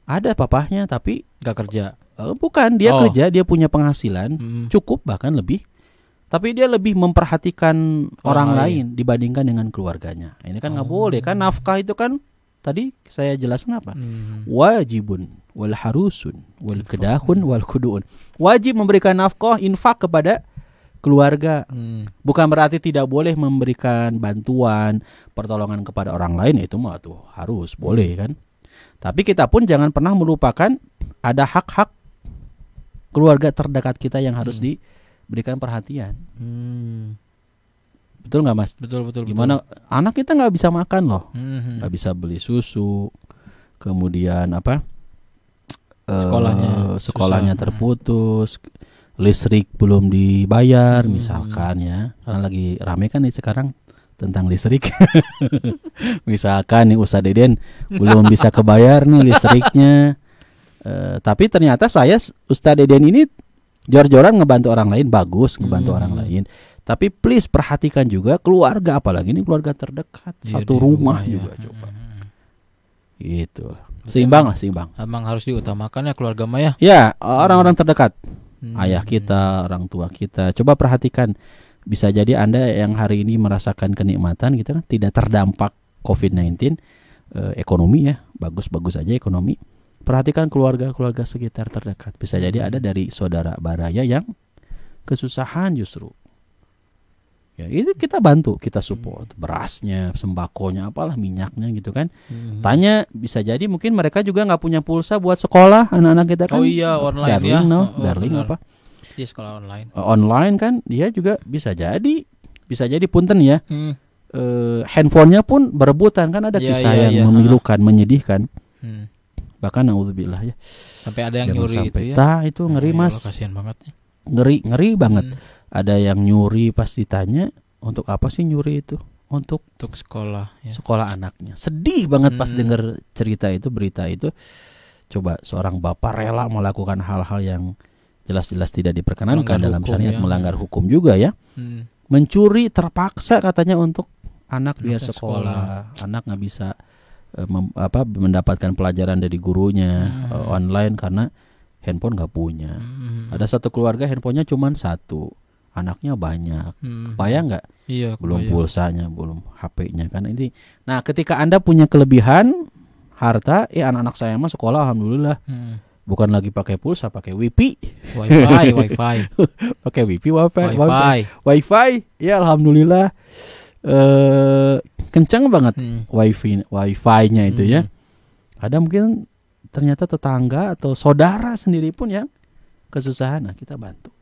Ada papahnya tapi Nggak kerja. bukan, dia Oh. kerja, dia punya penghasilan cukup bahkan lebih. Tapi dia lebih memperhatikan orang lain dibandingkan dengan keluarganya. Ini kan nggak boleh kan, nafkah itu kan tadi saya jelaskan apa? Wajibun wal harusun wal kedahun wal kuduun. Wajib memberikan nafkah, infak kepada keluarga. Bukan berarti tidak boleh memberikan bantuan, pertolongan kepada orang lain, itu mah tuh harus boleh kan. Tapi kita pun jangan pernah melupakan ada hak-hak keluarga terdekat kita yang harus diberikan perhatian. Betul nggak Mas? Betul. Gimana anak kita nggak bisa makan loh, nggak bisa beli susu, kemudian apa? Sekolahnya terputus, listrik belum dibayar misalkan ya, karena lagi rame kan nih sekarang tentang listrik. Misalkan nih Ustadz Deden belum bisa kebayar nih listriknya, tapi ternyata Ustadz Deden ini jor-joran ngebantu orang lain, bagus ngebantu orang lain. Tapi please perhatikan juga keluarga, apalagi ini keluarga terdekat, satu rumah juga coba. Gitu. Seimbang. Emang harus diutamakan ya keluarga mah ya. Ya, orang-orang terdekat. Ayah kita, orang tua kita. Coba perhatikan. Bisa jadi Anda yang hari ini merasakan kenikmatan gitu kan, tidak terdampak COVID-19, ekonomi ya, bagus-bagus aja ekonomi. Perhatikan keluarga-keluarga sekitar terdekat. Bisa jadi ada dari saudara baraya yang kesusahan justru. Ya, itu kita bantu, kita support berasnya, sembakonya, apalah minyaknya gitu kan. Tanya, bisa jadi mungkin mereka juga nggak punya pulsa buat sekolah anak-anak kita kan. Oh iya, online Darling, ya. Darling benar. apa? Di sekolah online. Online kan dia juga bisa jadi punten ya. Handphonenya pun berebutan kan, ada kisah yang memilukan, menyedihkan. Bahkan naudzubillah ya. Sampai ada yang nyuri itu ya. Itu ngeri Mas. Kasihan banget. Ngeri banget. Ada yang nyuri, pas ditanya untuk apa sih nyuri itu? Untuk sekolah ya. Sekolah anaknya. Sedih banget pas dengar cerita itu, berita itu. Coba seorang bapak rela melakukan hal-hal yang jelas-jelas tidak diperkenankan dalam syariat, melanggar hukum juga ya. Mencuri terpaksa katanya untuk anak biar sekolah. Anak nggak bisa mendapatkan pelajaran dari gurunya online karena handphone nggak punya. Ada satu keluarga handphonenya cuma satu, anaknya banyak. Bayang nggak? Iya, belum pulsanya, belum HP-nya kan ini. Nah, ketika Anda punya kelebihan harta, anak-anak saya mah sekolah alhamdulillah. Bukan lagi pakai pulsa, pakai wifi. Pakai wifi. Ya alhamdulillah. Kencang banget wifi-nya itu ya. Ada mungkin ternyata tetangga atau saudara sendiri pun yang kesusahan, nah kita bantu.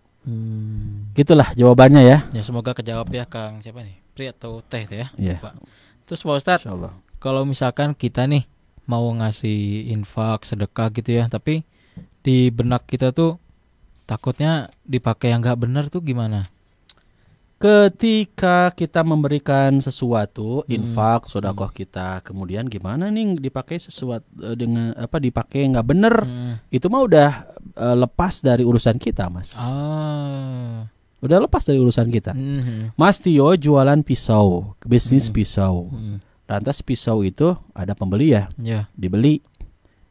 Gitulah jawabannya ya. Ya semoga kejawab ya Kang siapa nih? Pri atau Teh ya. Iya. Terus Pak Ustadz, Insyaallah. kalau misalkan kita nih mau ngasih infak, sedekah gitu ya, tapi di benak kita tuh takutnya dipakai yang nggak benar tuh gimana? Ketika kita memberikan sesuatu, infak, sedekah kita, kemudian gimana nih dipakai sesuatu dengan dipakai nggak bener, itu mah udah lepas dari urusan kita, Mas. Udah lepas dari urusan kita. Mas Tio jualan pisau, bisnis pisau. Lantas pisau itu ada pembeli ya, dibeli.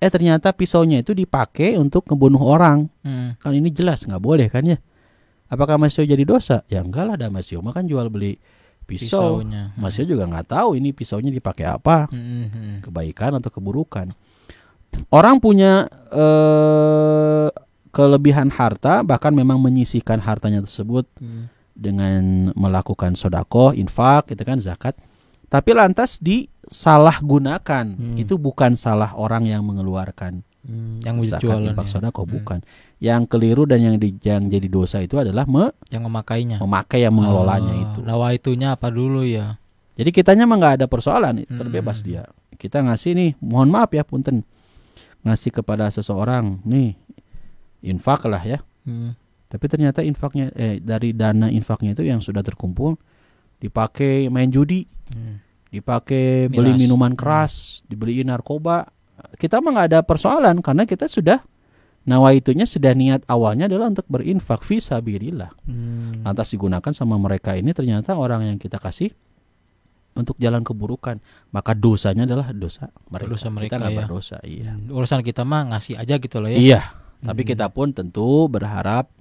Ternyata pisaunya itu dipakai untuk ngebunuh orang. Kan ini jelas nggak boleh kan ya? Apakah Mas Tio jadi dosa? Ya enggak lah, ada Mas Tio makan jual beli pisau. Mas Tio juga nggak tahu ini pisaunya dipakai apa, kebaikan atau keburukan. Orang punya kelebihan harta, bahkan memang menyisihkan hartanya tersebut dengan melakukan sedekah, infak, itu kan zakat. Tapi lantas disalahgunakan. Itu bukan salah orang yang mengeluarkan yang zakat, infak, sedekah, bukan. Yang keliru dan yang jadi dosa itu adalah yang memakainya, yang mengelolanya itu. Nawaitunya apa dulu ya? Jadi kitanya mah nggak ada persoalan, terbebas dia. Kita ngasih nih, mohon maaf ya punten, ngasih kepada seseorang nih infak lah ya. Tapi ternyata infaknya dari dana infaknya itu yang sudah terkumpul dipakai main judi, dipakai beli minuman keras, dibeliin narkoba. Kita mah nggak ada persoalan karena kita sudah nawaitunya, sudah niat awalnya adalah untuk berinfak fi sabilillah. Lantas digunakan sama mereka ini ternyata orang yang kita kasih untuk jalan keburukan, maka dosanya adalah dosa mereka. Kita nggak berdosa. Iya. Urusan kita mah ngasih aja gitu loh ya. Iya. Tapi kita pun tentu berharap.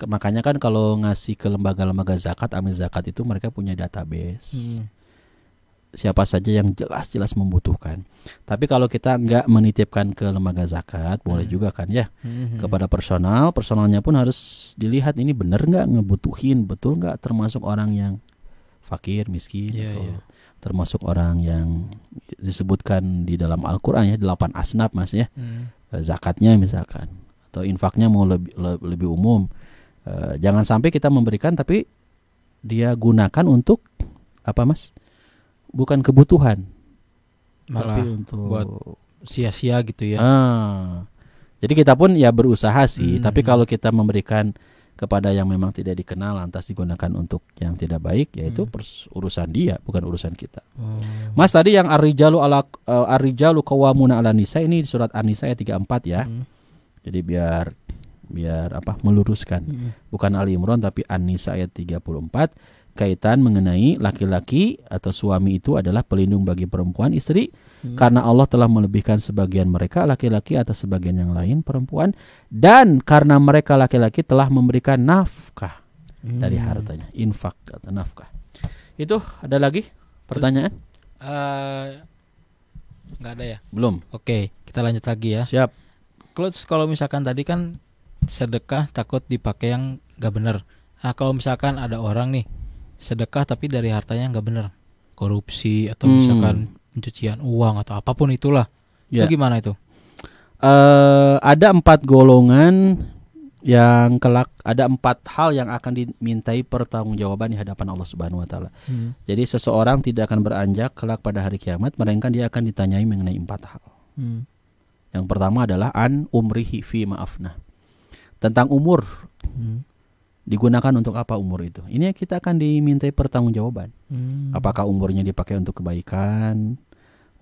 Makanya kan kalau ngasih ke lembaga-lembaga zakat, amil zakat itu mereka punya database. Siapa saja yang jelas-jelas membutuhkan. Tapi kalau kita nggak menitipkan ke lembaga zakat, boleh juga kan ya. Kepada personalnya pun harus dilihat ini benar nggak ngebutuhin, betul nggak termasuk orang yang fakir, miskin, atau termasuk orang yang disebutkan di dalam Al-Quran ya, 8 asnaf mas ya. Zakatnya misalkan, atau infaknya mau lebih umum. Jangan sampai kita memberikan tapi dia gunakan untuk apa mas? Bukan kebutuhan, malah tapi untuk buat sia-sia gitu ya. Jadi kita pun ya berusaha sih, tapi kalau kita memberikan kepada yang memang tidak dikenal lantas digunakan untuk yang tidak baik, yaitu urusan dia, bukan urusan kita. Mas tadi yang ar-rijalu qawwamuna 'alan nisa, ini di surat An-Nisa ayat 34 ya. Jadi biar apa meluruskan. Bukan Ali Imran tapi An-Nisa ayat 34, kaitan mengenai laki-laki atau suami itu adalah pelindung bagi perempuan istri, karena Allah telah melebihkan sebagian mereka laki-laki atas sebagian yang lain perempuan, dan karena mereka laki-laki telah memberikan nafkah dari hartanya, infak atau nafkah. Itu ada lagi pertanyaan? Nggak ada ya? Belum. Oke, kita lanjut lagi ya. Siap. Kalau misalkan tadi kan sedekah takut dipakai yang nggak benar. Nah kalau misalkan ada orang nih sedekah tapi dari hartanya nggak benar, korupsi atau misalkan pencucian uang atau apapun itulah, itu gimana itu? Ada 4 golongan yang kelak, ada 4 hal yang akan dimintai pertanggungjawaban di hadapan Allah Subhanahu Wa Taala. Jadi seseorang tidak akan beranjak kelak pada hari kiamat, melainkan dia akan ditanyai mengenai 4 hal. Yang pertama adalah an umrihi fi ma'afnah, tentang umur. Digunakan untuk apa umur itu? Ini kita akan dimintai pertanggungjawaban. Apakah umurnya dipakai untuk kebaikan,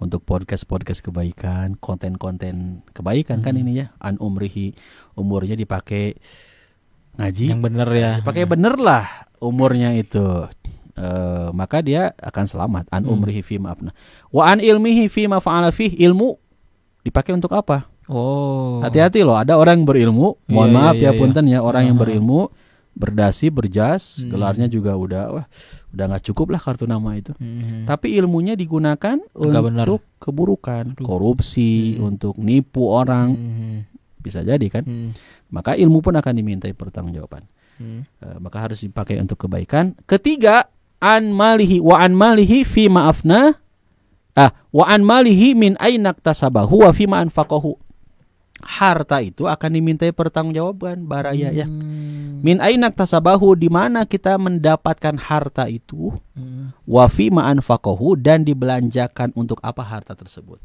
untuk podcast kebaikan, konten-konten kebaikan kan ini ya. An umrihi, umurnya dipakai ngaji. Yang benar ya. Dipakai bener lah umurnya itu. Maka dia akan selamat. An umrihi fi ma'afna. Wa an ilmihi fi ma fa'ala fih, ilmu dipakai untuk apa? Hati-hati loh, ada orang berilmu, mohon maaf ya punten ya, orang yang berilmu berdasi, berjas, gelarnya juga udah nggak cukup lah kartu nama itu. Tapi ilmunya digunakan untuk keburukan, korupsi, untuk nipu orang, bisa jadi kan. Maka ilmu pun akan dimintai pertanggungjawaban. Maka harus dipakai untuk kebaikan. Ketiga, an malihi wa an malihi fi ma'afna, wa an malihi min aina iktasabahu wa fi ma anfaqahu. Harta itu akan dimintai pertanggungjawaban baraya ya. Min ainak tasabahu, di mana kita mendapatkan harta itu, wa fi ma anfaqahu, dan dibelanjakan untuk apa harta tersebut.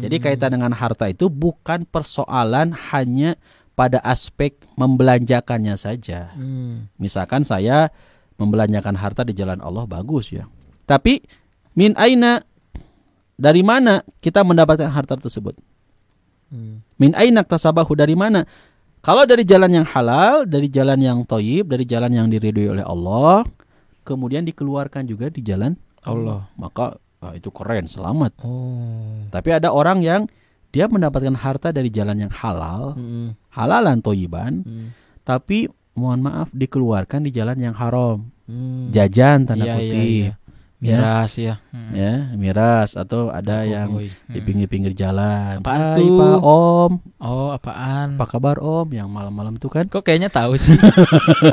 Jadi kaitan dengan harta itu bukan persoalan hanya pada aspek membelanjakannya saja. Misalkan saya membelanjakan harta di jalan Allah, bagus ya. Tapi min aina, dari mana kita mendapatkan harta tersebut? Min ainak tasabahu, dari mana? Kalau dari jalan yang halal, dari jalan yang thayyib, dari jalan yang diridhoi oleh Allah, kemudian dikeluarkan juga di jalan Allah, maka itu keren, selamat. Tapi ada orang yang dia mendapatkan harta dari jalan yang halal, halalan thayyiban, tapi mohon maaf dikeluarkan di jalan yang haram, jajan tanda kutip. Miras ya. Miras, atau ada yang di pinggir-pinggir jalan. Apaan tuh? Pak Om. Apaan? Apa kabar Om? Yang malam-malam tuh kan? Kok kayaknya tahu sih.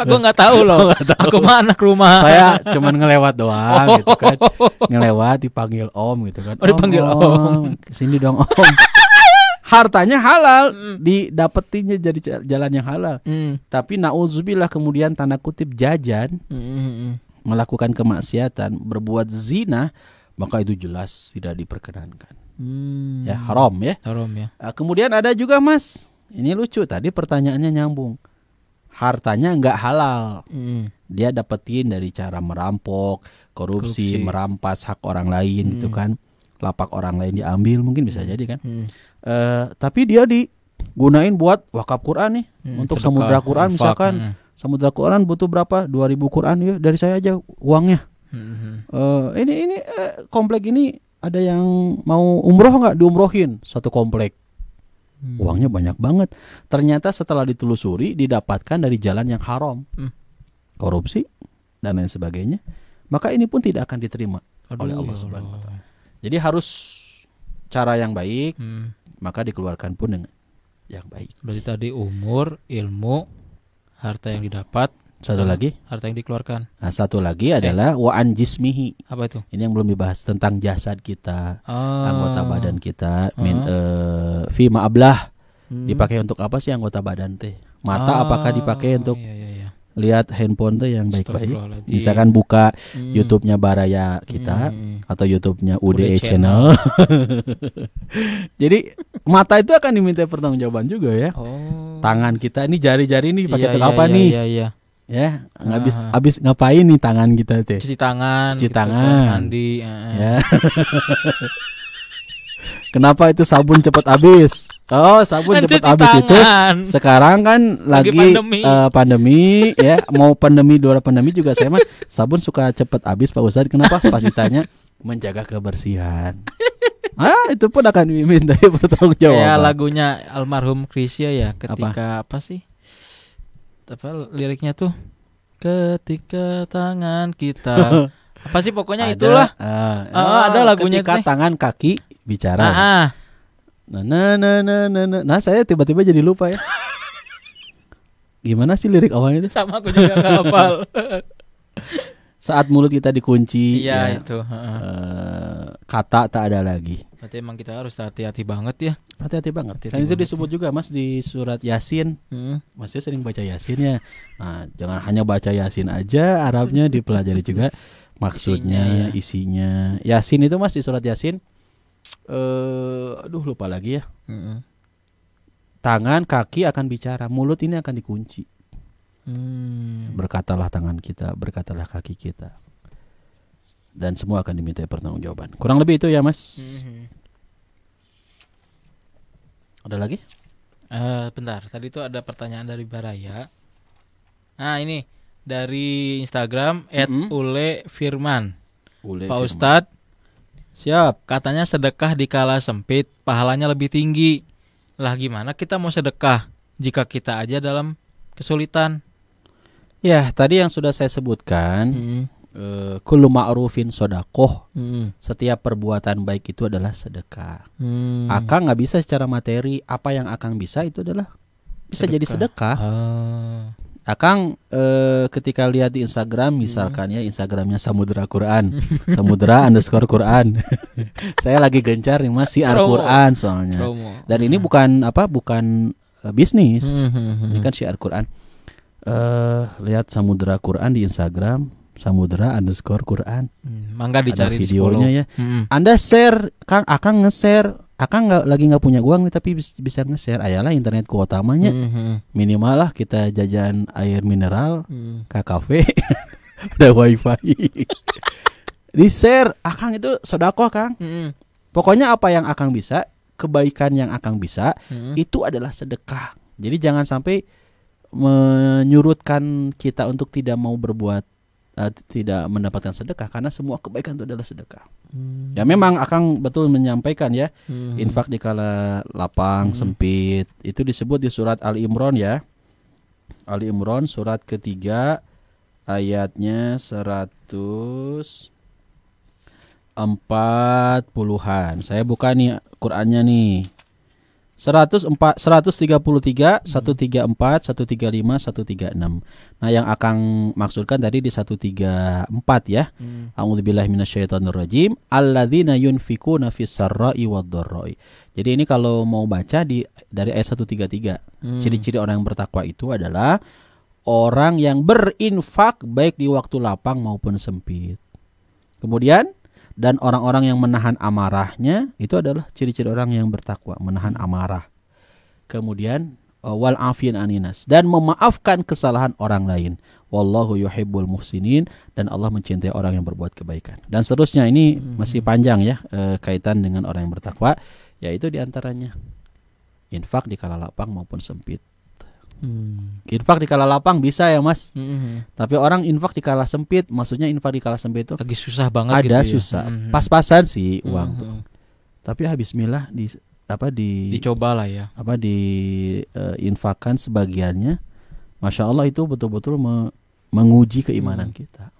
Aku nggak tahu loh. Aku mah anak rumah. Saya cuman ngelewat doang gitu kan. Ngelewat dipanggil Om gitu kan. Dipanggil Om. Kesini dong Om. Hartanya halal, didapetinnya jadi jalan yang halal. Tapi nauzubillah kemudian tanda kutip jajan. melakukan kemaksiatan, berbuat zina, maka itu jelas tidak diperkenankan. Ya, haram ya. Haram ya. Kemudian ada juga Mas, ini lucu, tadi pertanyaannya nyambung. Hartanya nggak halal, dia dapetin dari cara merampok, korupsi, merampas hak orang lain gitu kan, lapak orang lain diambil, mungkin bisa jadi kan. Tapi dia digunain buat wakaf Quran nih, untuk Samudra Quran misalkan. Samudra Quran butuh berapa? 2.000 Quran, ya dari saya aja uangnya. Ini komplek ini ada yang mau umroh nggak, diumrohin satu komplek. Uangnya banyak banget. Ternyata setelah ditelusuri didapatkan dari jalan yang haram, korupsi dan lain sebagainya. Maka ini pun tidak akan diterima oleh Allah Subhanahu wa Ta'ala. Jadi harus cara yang baik, maka dikeluarkan pun dengan yang baik. Berarti tadi umur, ilmu, harta yang didapat. Satu lagi, harta yang dikeluarkan. Nah, satu lagi adalah wa'an jismihi. Apa itu? Ini yang belum dibahas, tentang jasad kita, anggota badan kita. Fi ma'ablah, dipakai untuk apa sih anggota badan teh? Mata apakah dipakai untuk lihat handphone teh yang baik-baik? Misalkan buka YouTube-nya Baraya kita atau YouTube-nya UDE Channel. Jadi mata itu akan diminta pertanggungjawaban juga ya. Tangan kita ini, jari-jari ini dipakai untuk apa nih? Ya, habis ngapain nih tangan kita teh? Cuci tangan, cuci tangan, mandi. Ya. Kenapa itu sabun cepat habis? Oh, sabun cepat habis itu sekarang kan lagi pandemi ya, mau pandemi luar pandemi juga saya mah sabun suka cepat habis Pak Ustadz. Kenapa? Pas ditanya menjaga kebersihan. Itu pun akan diminta pertanggungjawaban. Ya, lagunya almarhum Krisya ya, ketika apa sih? Apa liriknya tuh, ketika tangan kita apa sih pokoknya itulah ada lagunya ketika tangan kaki bicara. Nah saya tiba-tiba jadi lupa ya. Gimana sih lirik awalnya itu? Sama aku juga nggak hafal. Saat mulut kita dikunci, iya ya, itu kata tak ada lagi. Berarti emang kita harus hati-hati banget ya. Hati-hati banget. Kan itu disebut juga Mas di surat Yasin. Mas sering baca Yasin ya. Nah, jangan hanya baca Yasin aja, Arabnya dipelajari juga maksudnya, isinya. Yasin itu Mas di surat Yasin. Lupa lagi ya. Tangan, kaki akan bicara, mulut ini akan dikunci. Berkatalah tangan kita, berkatalah kaki kita, dan semua akan diminta pertanggungjawaban. Kurang lebih itu ya Mas. Ada lagi? Bentar, tadi itu ada pertanyaan dari Baraya. Nah ini dari Instagram @ule_firman. Pak Ustadz, siap. Katanya sedekah di kala sempit pahalanya lebih tinggi. Lah gimana kita mau sedekah jika kita aja dalam kesulitan? Ya, tadi yang sudah saya sebutkan, kullu ma'rufin sodakoh. Setiap perbuatan baik itu adalah sedekah. Akang nggak bisa secara materi, apa yang akang bisa itu adalah bisa sedekah. Jadi sedekah. Akang ketika lihat di Instagram misalkan ya, Instagramnya Samudra Quran, Samudra_Quran. Saya lagi gencar nih Mas Syiar Quran soalnya. Dan ini bukan bisnis, ini kan Syiar Quran. Lihat Samudra Quran di Instagram, Samudra_Quran. Mangga dicari, ada videonya ya. Anda share, Kang, Akang nge-share. Akang nggak punya uang nih, tapi bisa nge-share. Ayalah internet kuota utamanya. Minimal lah kita jajan air mineral ke kafe. Ada wifi. Di-share, Akang itu sedekah, Kang. Pokoknya apa yang Akang bisa, kebaikan yang Akang bisa, itu adalah sedekah. Jadi jangan sampai menyurutkan kita untuk tidak mau berbuat, tidak mendapatkan sedekah, karena semua kebaikan itu adalah sedekah. Ya memang Akang betul menyampaikan ya, infak di kala lapang sempit itu disebut di surat Ali Imran ya. Ali Imran surat ketiga ayatnya 140-an. Saya buka nih Qur'annya nih. 133, 134, 135, 136. Nah, yang Akang maksudkan tadi di 134 ya. A'udzubillahi minasyaitonirrajim. Alladzina yunfikuna fis sarra'i wad-dharra'i. Jadi ini kalau mau baca dari ayat 133. Ciri-ciri orang yang bertakwa itu adalah orang yang berinfak baik di waktu lapang maupun sempit. Kemudian dan orang-orang yang menahan amarahnya itu adalah ciri-ciri orang yang bertakwa, menahan amarah. Kemudian wal afin aninas, dan memaafkan kesalahan orang lain. Wallahu yuhibbul muhsinin, dan Allah mencintai orang yang berbuat kebaikan. Dan seterusnya, ini masih panjang ya kaitan dengan orang yang bertakwa, yaitu diantaranya infak di kala lapang maupun sempit. Infak di kala lapang bisa ya Mas. Tapi orang infak di kala sempit, maksudnya infak di kala sempit itu lagi susah banget ada gitu susah. ya. Pas-pasan sih uang tuh. Tapi bismillah dicoba lah ya. Infakkan sebagiannya. Masya Allah, itu betul-betul menguji keimanan kita.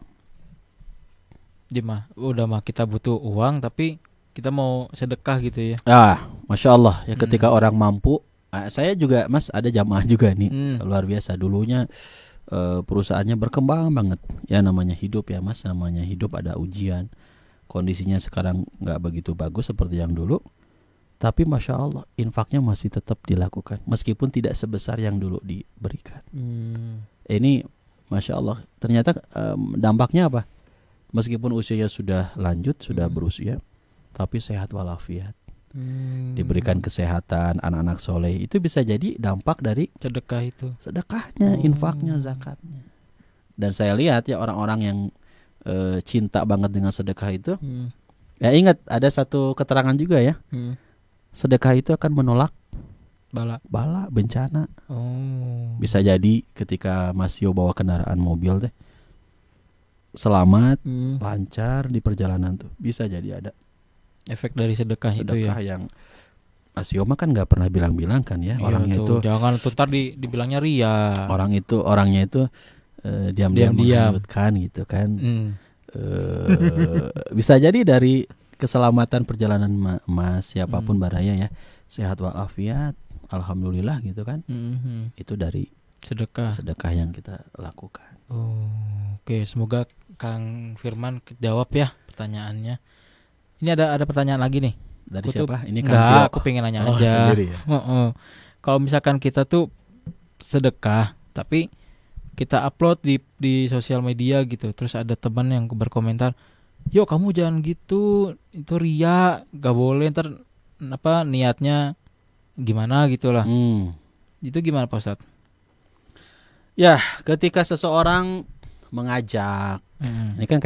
Udah mah kita butuh uang tapi kita mau sedekah gitu ya. Masya Allah ya, ketika orang mampu. Saya juga Mas ada jamaah juga nih, luar biasa. Dulunya perusahaannya berkembang banget. Ya namanya hidup ya Mas, namanya hidup ada ujian. Kondisinya sekarang nggak begitu bagus seperti yang dulu. Tapi Masya Allah infaknya masih tetap dilakukan, meskipun tidak sebesar yang dulu diberikan. Ini Masya Allah, ternyata dampaknya apa? Meskipun usianya sudah lanjut, sudah berusia, tapi sehat walafiat. Diberikan kesehatan, anak-anak soleh, itu bisa jadi dampak dari sedekah itu, sedekahnya, infaknya, zakatnya. Dan saya lihat ya orang-orang yang cinta banget dengan sedekah itu, ya ingat ada satu keterangan juga ya, sedekah itu akan menolak bala bencana. Bisa jadi ketika Mas Yo bawa kendaraan mobil teh selamat, lancar di perjalanan tuh, bisa jadi ada efek dari sedekah itu ya. Yang Asioma kan nggak pernah bilang-bilang kan ya, orangnya itu jangan ntar dibilangnya ria. Orangnya itu diam-diam menghanyutkan gitu kan. Bisa jadi dari keselamatan perjalanan Mas siapapun baraya ya, sehat walafiat, alhamdulillah gitu kan. Itu dari sedekah yang kita lakukan. Oke, semoga Kang Firman jawab ya pertanyaannya. Ini ada pertanyaan lagi nih. Dari siapa? Ini kan aku pengen nanya aja. Sendiri ya? Kalau misalkan kita tuh sedekah, tapi kita upload di sosial media gitu, terus ada teman yang berkomentar, "Yo kamu jangan gitu, itu ria, gak boleh, ntar niatnya gimana gitulah." Itu gimana Pak Ustadz? Ya, ketika seseorang mengajak, ini kan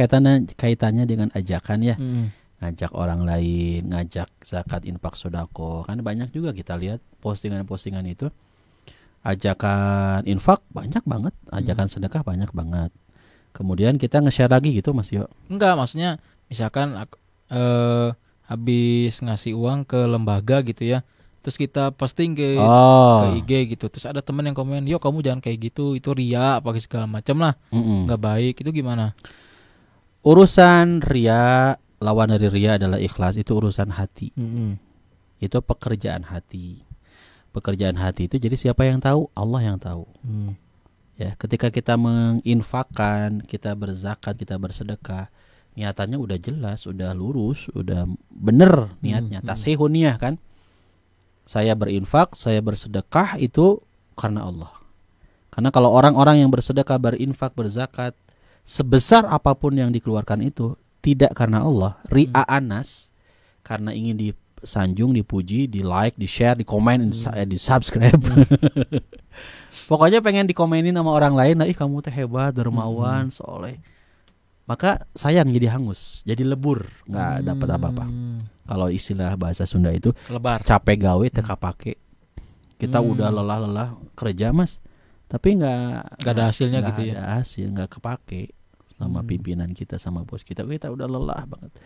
kaitannya dengan ajakan ya. Ngajak orang lain, ngajak zakat, infak, sodako. Kan banyak juga kita lihat postingan-postingan itu. Ajakan infak banyak banget, ajakan sedekah banyak banget. Kemudian kita nge-share lagi gitu Mas Yo. Enggak, maksudnya misalkan habis ngasih uang ke lembaga gitu ya, terus kita posting ke IG gitu, terus ada teman yang komen, "Yo kamu jangan kayak gitu, itu ria, pakai segala macam lah, nggak baik." Itu gimana? Urusan ria, lawan dari ria adalah ikhlas, itu urusan hati. Itu pekerjaan hati. Pekerjaan hati itu jadi siapa yang tahu? Allah yang tahu. Ya, ketika kita menginfakkan, kita berzakat, kita bersedekah, niatannya udah jelas, udah lurus, udah bener niatnya, tasihun niyah kan? Saya berinfak, saya bersedekah itu karena Allah. Karena kalau orang-orang yang bersedekah, berinfak, berzakat, sebesar apapun yang dikeluarkan itu tidak karena Allah, ri'a anas, karena ingin disanjung, dipuji, di like, di share, di komen, di subscribe. Pokoknya pengen dikomenin sama orang lain, "Ih kamu teh hebat, dermawan, soleh." Maka sayang jadi hangus, jadi lebur, nggak dapat apa-apa. Kalau istilah bahasa Sunda itu lebar, capek gawe teka pake. Kita udah lelah-lelah kerja Mas, tapi nggak ada hasilnya gitu ya. Nggak ada hasil, nggak kepake sama pimpinan kita, sama bos kita udah lelah banget.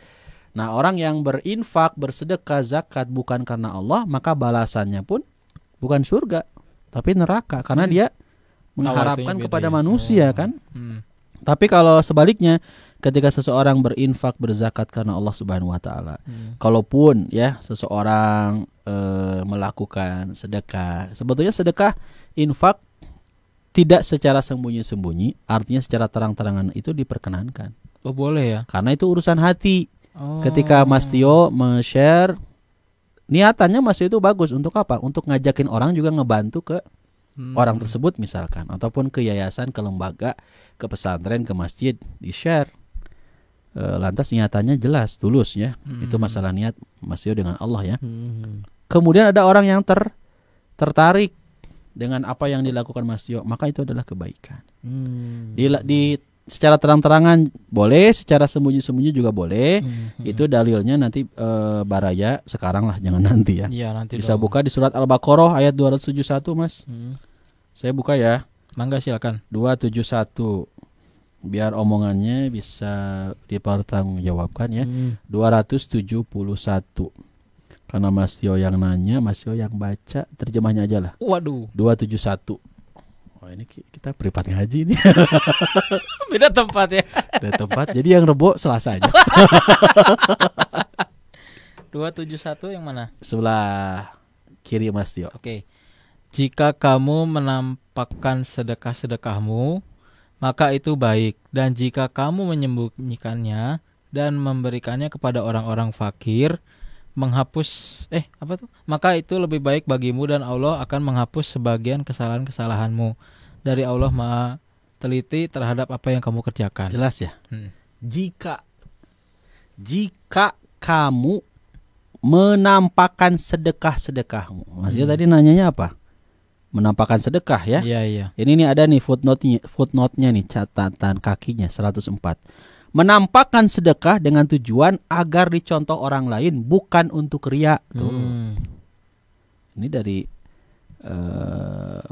Nah, orang yang berinfak, bersedekah, zakat bukan karena Allah, maka balasannya pun bukan surga, tapi neraka, karena dia mengharapkan kepada manusia kan. Tapi kalau sebaliknya, ketika seseorang berinfak, berzakat karena Allah Subhanahu wa taala, kalaupun ya seseorang melakukan sedekah, sebetulnya sedekah, infak tidak secara sembunyi-sembunyi, artinya secara terang-terangan itu diperkenankan. Oh boleh ya? Karena itu urusan hati. Ketika Mas Tio men-share, niatannya Mas Tio itu bagus untuk apa? Untuk ngajakin orang juga ngebantu ke orang tersebut misalkan, ataupun ke yayasan, ke lembaga, ke pesantren, ke masjid, di-share. Lantas niatannya jelas, tulus ya. Itu masalah niat Mas Tio dengan Allah ya. Kemudian ada orang yang tertarik dengan apa yang dilakukan Mas Tio, maka itu adalah kebaikan. Secara terang-terangan boleh, secara sembunyi-sembunyi juga boleh. Itu dalilnya nanti Baraya sekarang lah, jangan nanti ya. Iya, nanti bisa dong. buka di surat Al-Baqarah ayat 271 Mas. Saya buka ya. Mangga silakan. 271. Biar omongannya bisa dipertanggungjawabkan ya. 271. Karena Mas Tio yang nanya, Mas Tio yang baca, terjemahnya aja lah. Waduh. 271. Oh, ini kita privat ngaji nih. Beda tempat ya. Beda tempat. Jadi yang Rebo Selasa aja. 271 yang mana? Sebelah kiri Mas Tio. Oke. Jika kamu menampakkan sedekah-sedekahmu, maka itu baik. Dan jika kamu menyembunyikannya dan memberikannya kepada orang-orang fakir, maka itu lebih baik bagimu dan Allah akan menghapus sebagian kesalahan-kesalahanmu. Dari Allah Maha teliti terhadap apa yang kamu kerjakan. Jelas ya? Jika kamu menampakkan sedekah-sedekahmu. Maksudnya tadi nanyanya apa? Menampakkan sedekah ya? Iya. Ini nih ada nih footnote-nya nih, catatan kakinya 104. Menampakkan sedekah dengan tujuan agar dicontoh orang lain, bukan untuk riya. Tuh. Ini dari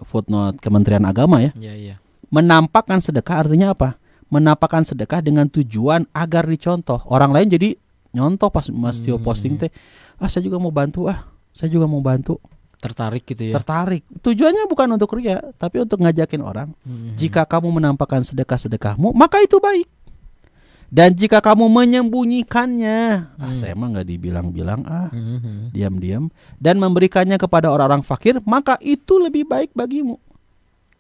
footnote Kementerian Agama ya. Iya. Menampakkan sedekah artinya apa? Menampakkan sedekah dengan tujuan agar dicontoh orang lain, jadi nyontoh pas Mas Tio posting teh. Saya juga mau bantu. Saya juga mau bantu. Tertarik gitu ya. Tertarik. Tujuannya bukan untuk riya, tapi untuk ngajakin orang. Jika kamu menampakkan sedekah-sedekahmu, maka itu baik. Dan jika kamu menyembunyikannya, saya emang nggak dibilang-bilang, diam-diam, dan memberikannya kepada orang-orang fakir, maka itu lebih baik bagimu.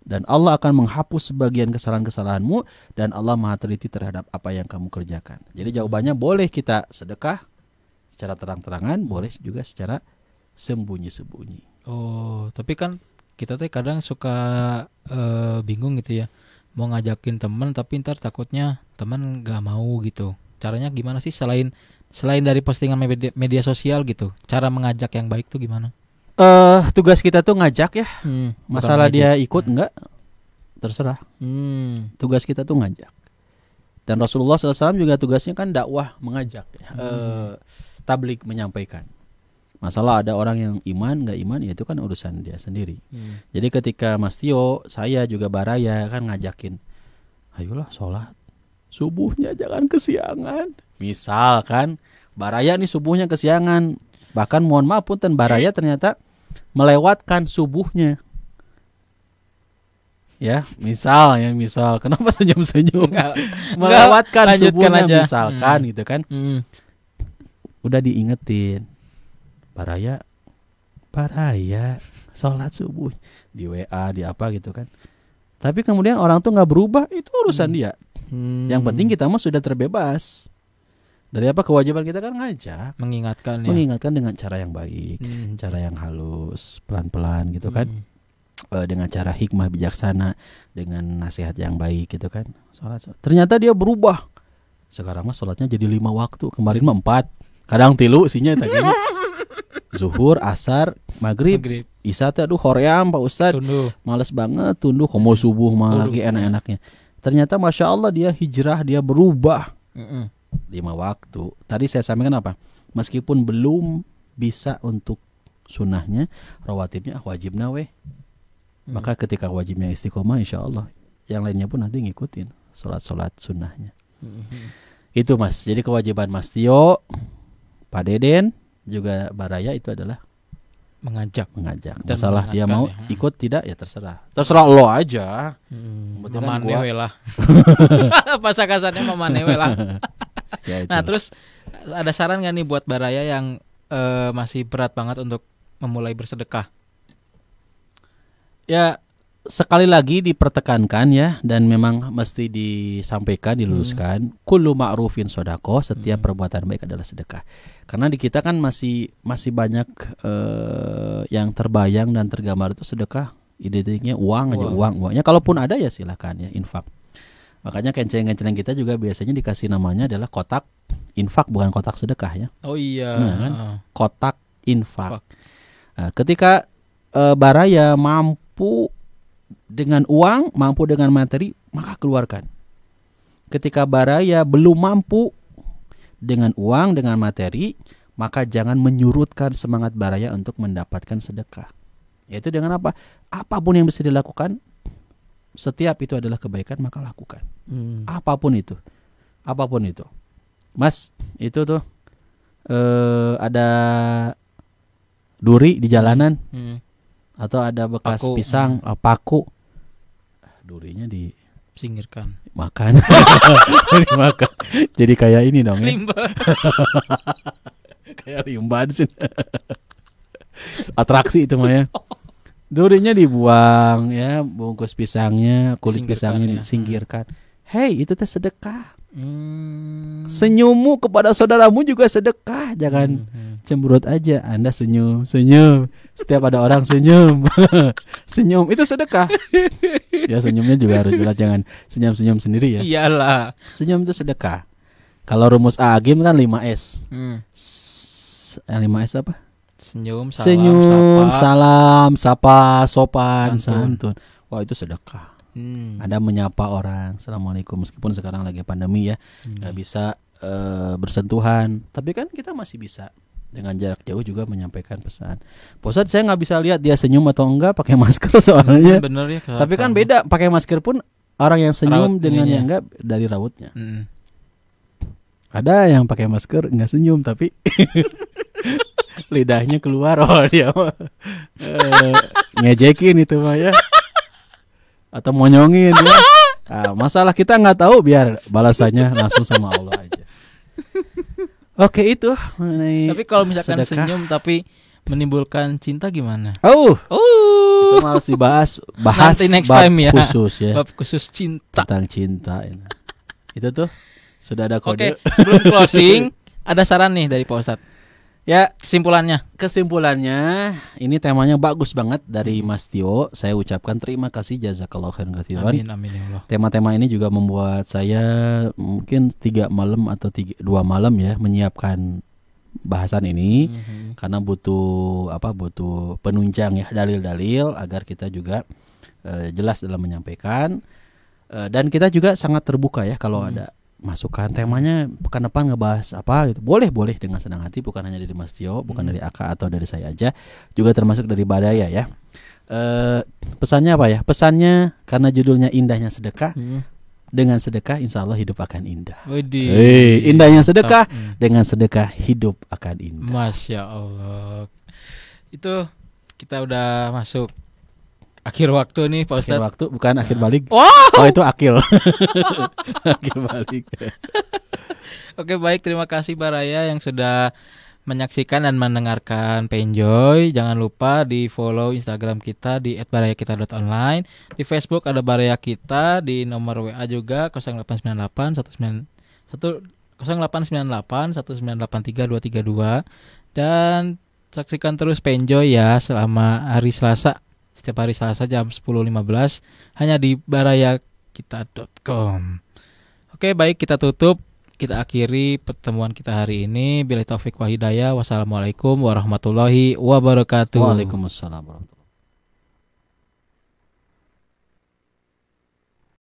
Dan Allah akan menghapus sebagian kesalahan-kesalahanmu, dan Allah Maha teliti terhadap apa yang kamu kerjakan. Jadi jawabannya boleh kita sedekah secara terang-terangan, boleh juga secara sembunyi-sembunyi. Oh, tapi kan kita teh kadang suka bingung gitu ya. Mau ngajakin teman tapi ntar takutnya teman gak mau gitu. Caranya gimana sih selain dari postingan media sosial gitu? Cara mengajak yang baik tuh gimana? Tugas kita tuh ngajak ya. Masalah dia ikut enggak terserah. Tugas kita tuh ngajak. Dan Rasulullah SAW juga tugasnya kan dakwah, mengajak ya. Tabligh, menyampaikan. Masalah ada orang yang iman nggak iman, ya itu kan urusan dia sendiri. Jadi ketika Mas Tio, saya juga Baraya kan ngajakin, ayolah sholat subuhnya jangan kesiangan. Misal kan Baraya nih subuhnya kesiangan, bahkan mohon maaf punten Baraya ternyata melewatkan subuhnya. Ya, misal kenapa senyum-senyum? Melewatkan subuhnya aja. Misalkan gitu kan. Udah diingetin. Baraya sholat subuh di WA, di apa gitu kan. Tapi kemudian orang tuh nggak berubah, itu urusan dia. Yang penting kita mah sudah terbebas. Dari apa kewajiban kita kan ngajak, mengingatkan dengan cara yang baik, cara yang halus, pelan-pelan gitu kan. Dengan cara hikmah bijaksana, dengan nasihat yang baik gitu kan. Sholat. Ternyata dia berubah. Sekarang mah sholatnya jadi 5 waktu, kemarin mah 4, kadang 3 isinya tadinya. Zuhur, asar, maghrib. Isya teh aduh hoream Pak Ustadz. Males banget tunduh, komo subuh mah lagi enak-enaknya. Ternyata Masya Allah dia hijrah, dia berubah. 5 waktu. Tadi saya sampaikan apa? Meskipun belum bisa untuk sunnahnya, rawatibnya wajibna weh. Maka ketika wajibnya istiqomah, insya Allah yang lainnya pun nanti ngikutin sholat sunnahnya. Itu Mas. Jadi kewajiban Mas Tio, Pak Deden, juga Baraya itu adalah mengajak. Masalah dia mau ikut tidak ya terserah lo aja. Memanewe lah. Bahasa kasarnya memanewe lah. Ya, nah terus ada saran gak nih buat Baraya yang masih berat banget untuk memulai bersedekah? Ya sekali lagi dipertekankan ya, dan memang mesti disampaikan, diluruskan. Kullu ma'rufin sodako, setiap perbuatan baik adalah sedekah. Karena di kita kan masih banyak yang terbayang dan tergambar itu sedekah Identiknya uang aja, uangnya kalaupun ada ya silahkan ya infak. Makanya kenceng-kenceng kita juga biasanya dikasih namanya adalah kotak infak, bukan kotak sedekah ya. Oh iya. Nah, kan? Kotak infak. Nah, ketika baraya mampu dengan uang, mampu dengan materi, maka keluarkan. Ketika baraya belum mampu dengan uang, dengan materi, maka jangan menyurutkan semangat baraya untuk mendapatkan sedekah. Yaitu dengan apa? Apapun yang bisa dilakukan, setiap itu adalah kebaikan, maka lakukan. Apapun itu. Mas, itu tuh ada duri di jalanan, atau ada bekas pisang, paku, durinya disingkirkan, makan. Dimakan. Jadi kayak ini dong ya. Limbah. Kayak limbah sih. Atraksi itu mah ya. Durinya dibuang ya, bungkus pisangnya, kulit pisangnya disingkirkan. Hei, itu teh sedekah. Senyummu kepada saudaramu juga sedekah. Jangan cemberut aja. Anda senyum. Setiap ada orang senyum. Senyum itu sedekah. Ya senyumnya juga harus jelas, jangan senyum-senyum sendiri ya. Iyalah. Senyum itu sedekah. Kalau rumus Agim kan 5S. 5S apa? Senyum, salam, sapa, sopan, santun. Wah, itu sedekah. Anda menyapa orang, assalamualaikum, meskipun sekarang lagi pandemi ya, nggak bisa bersentuhan, tapi kan kita masih bisa dengan jarak jauh juga menyampaikan pesan. Posat saya nggak bisa lihat dia senyum atau enggak pakai masker soalnya. Bener ya. Tapi kan beda, pakai masker pun orang yang senyum dengan yang enggak dari rautnya. Ada yang pakai masker nggak senyum tapi lidahnya keluar, dia ngejekin itu mah ya, atau monyongin ya. Nah, masalah kita nggak tahu, biar balasannya langsung sama Allah aja. Oke, itu mengenai. Tapi kalau misalkan sedekah. senyum tapi menimbulkan cinta gimana? Itu harus bahas nanti next time ya. Khusus ya. Bab khusus cinta. Tentang cinta ini. Itu tuh sudah ada kode. Oke, sebelum closing ada saran nih dari Pak Ustadz. Ya, kesimpulannya ini temanya bagus banget dari Mas Tio. Saya ucapkan terima kasih, jazakallahu khairan katsiran. Amin ya Allah. Tema-tema ini juga membuat saya mungkin 3 malam atau 2 malam ya menyiapkan bahasan ini, karena butuh penunjang ya, dalil-dalil agar kita juga jelas dalam menyampaikan, dan kita juga sangat terbuka ya kalau ada masukan temanya pekan depan ngebahas apa gitu. Boleh dengan senang hati, bukan hanya dari Mas Tio, bukan dari Aka atau dari saya aja, juga termasuk dari Baraya ya. Pesannya apa ya? Pesannya karena judulnya indahnya sedekah. Dengan sedekah insya Allah hidup akan indah. Indahnya sedekah, dengan sedekah hidup akan indah. Masya Allah. Itu kita udah masuk akhir waktu nih Pak Ustadz. Akhir waktu bukan akhir balik. Wow. Oh itu akil. Akhir balik. Oke, baik, terima kasih Baraya yang sudah menyaksikan dan mendengarkan Penjoy. Jangan lupa di follow Instagram kita di @barayakita.online. Di Facebook ada Baraya Kita, di nomor WA juga 0898 198 232, dan saksikan terus Penjoy ya selama hari Selasa. Setiap hari Selasa jam 10.15 hanya di barayakita.com. Oke, baik, kita tutup. Kita akhiri pertemuan kita hari ini. Billahi taufik wal hidayah. Wassalamualaikum warahmatullahi wabarakatuh. Waalaikumsalam warahmatullahi wabarakatuh.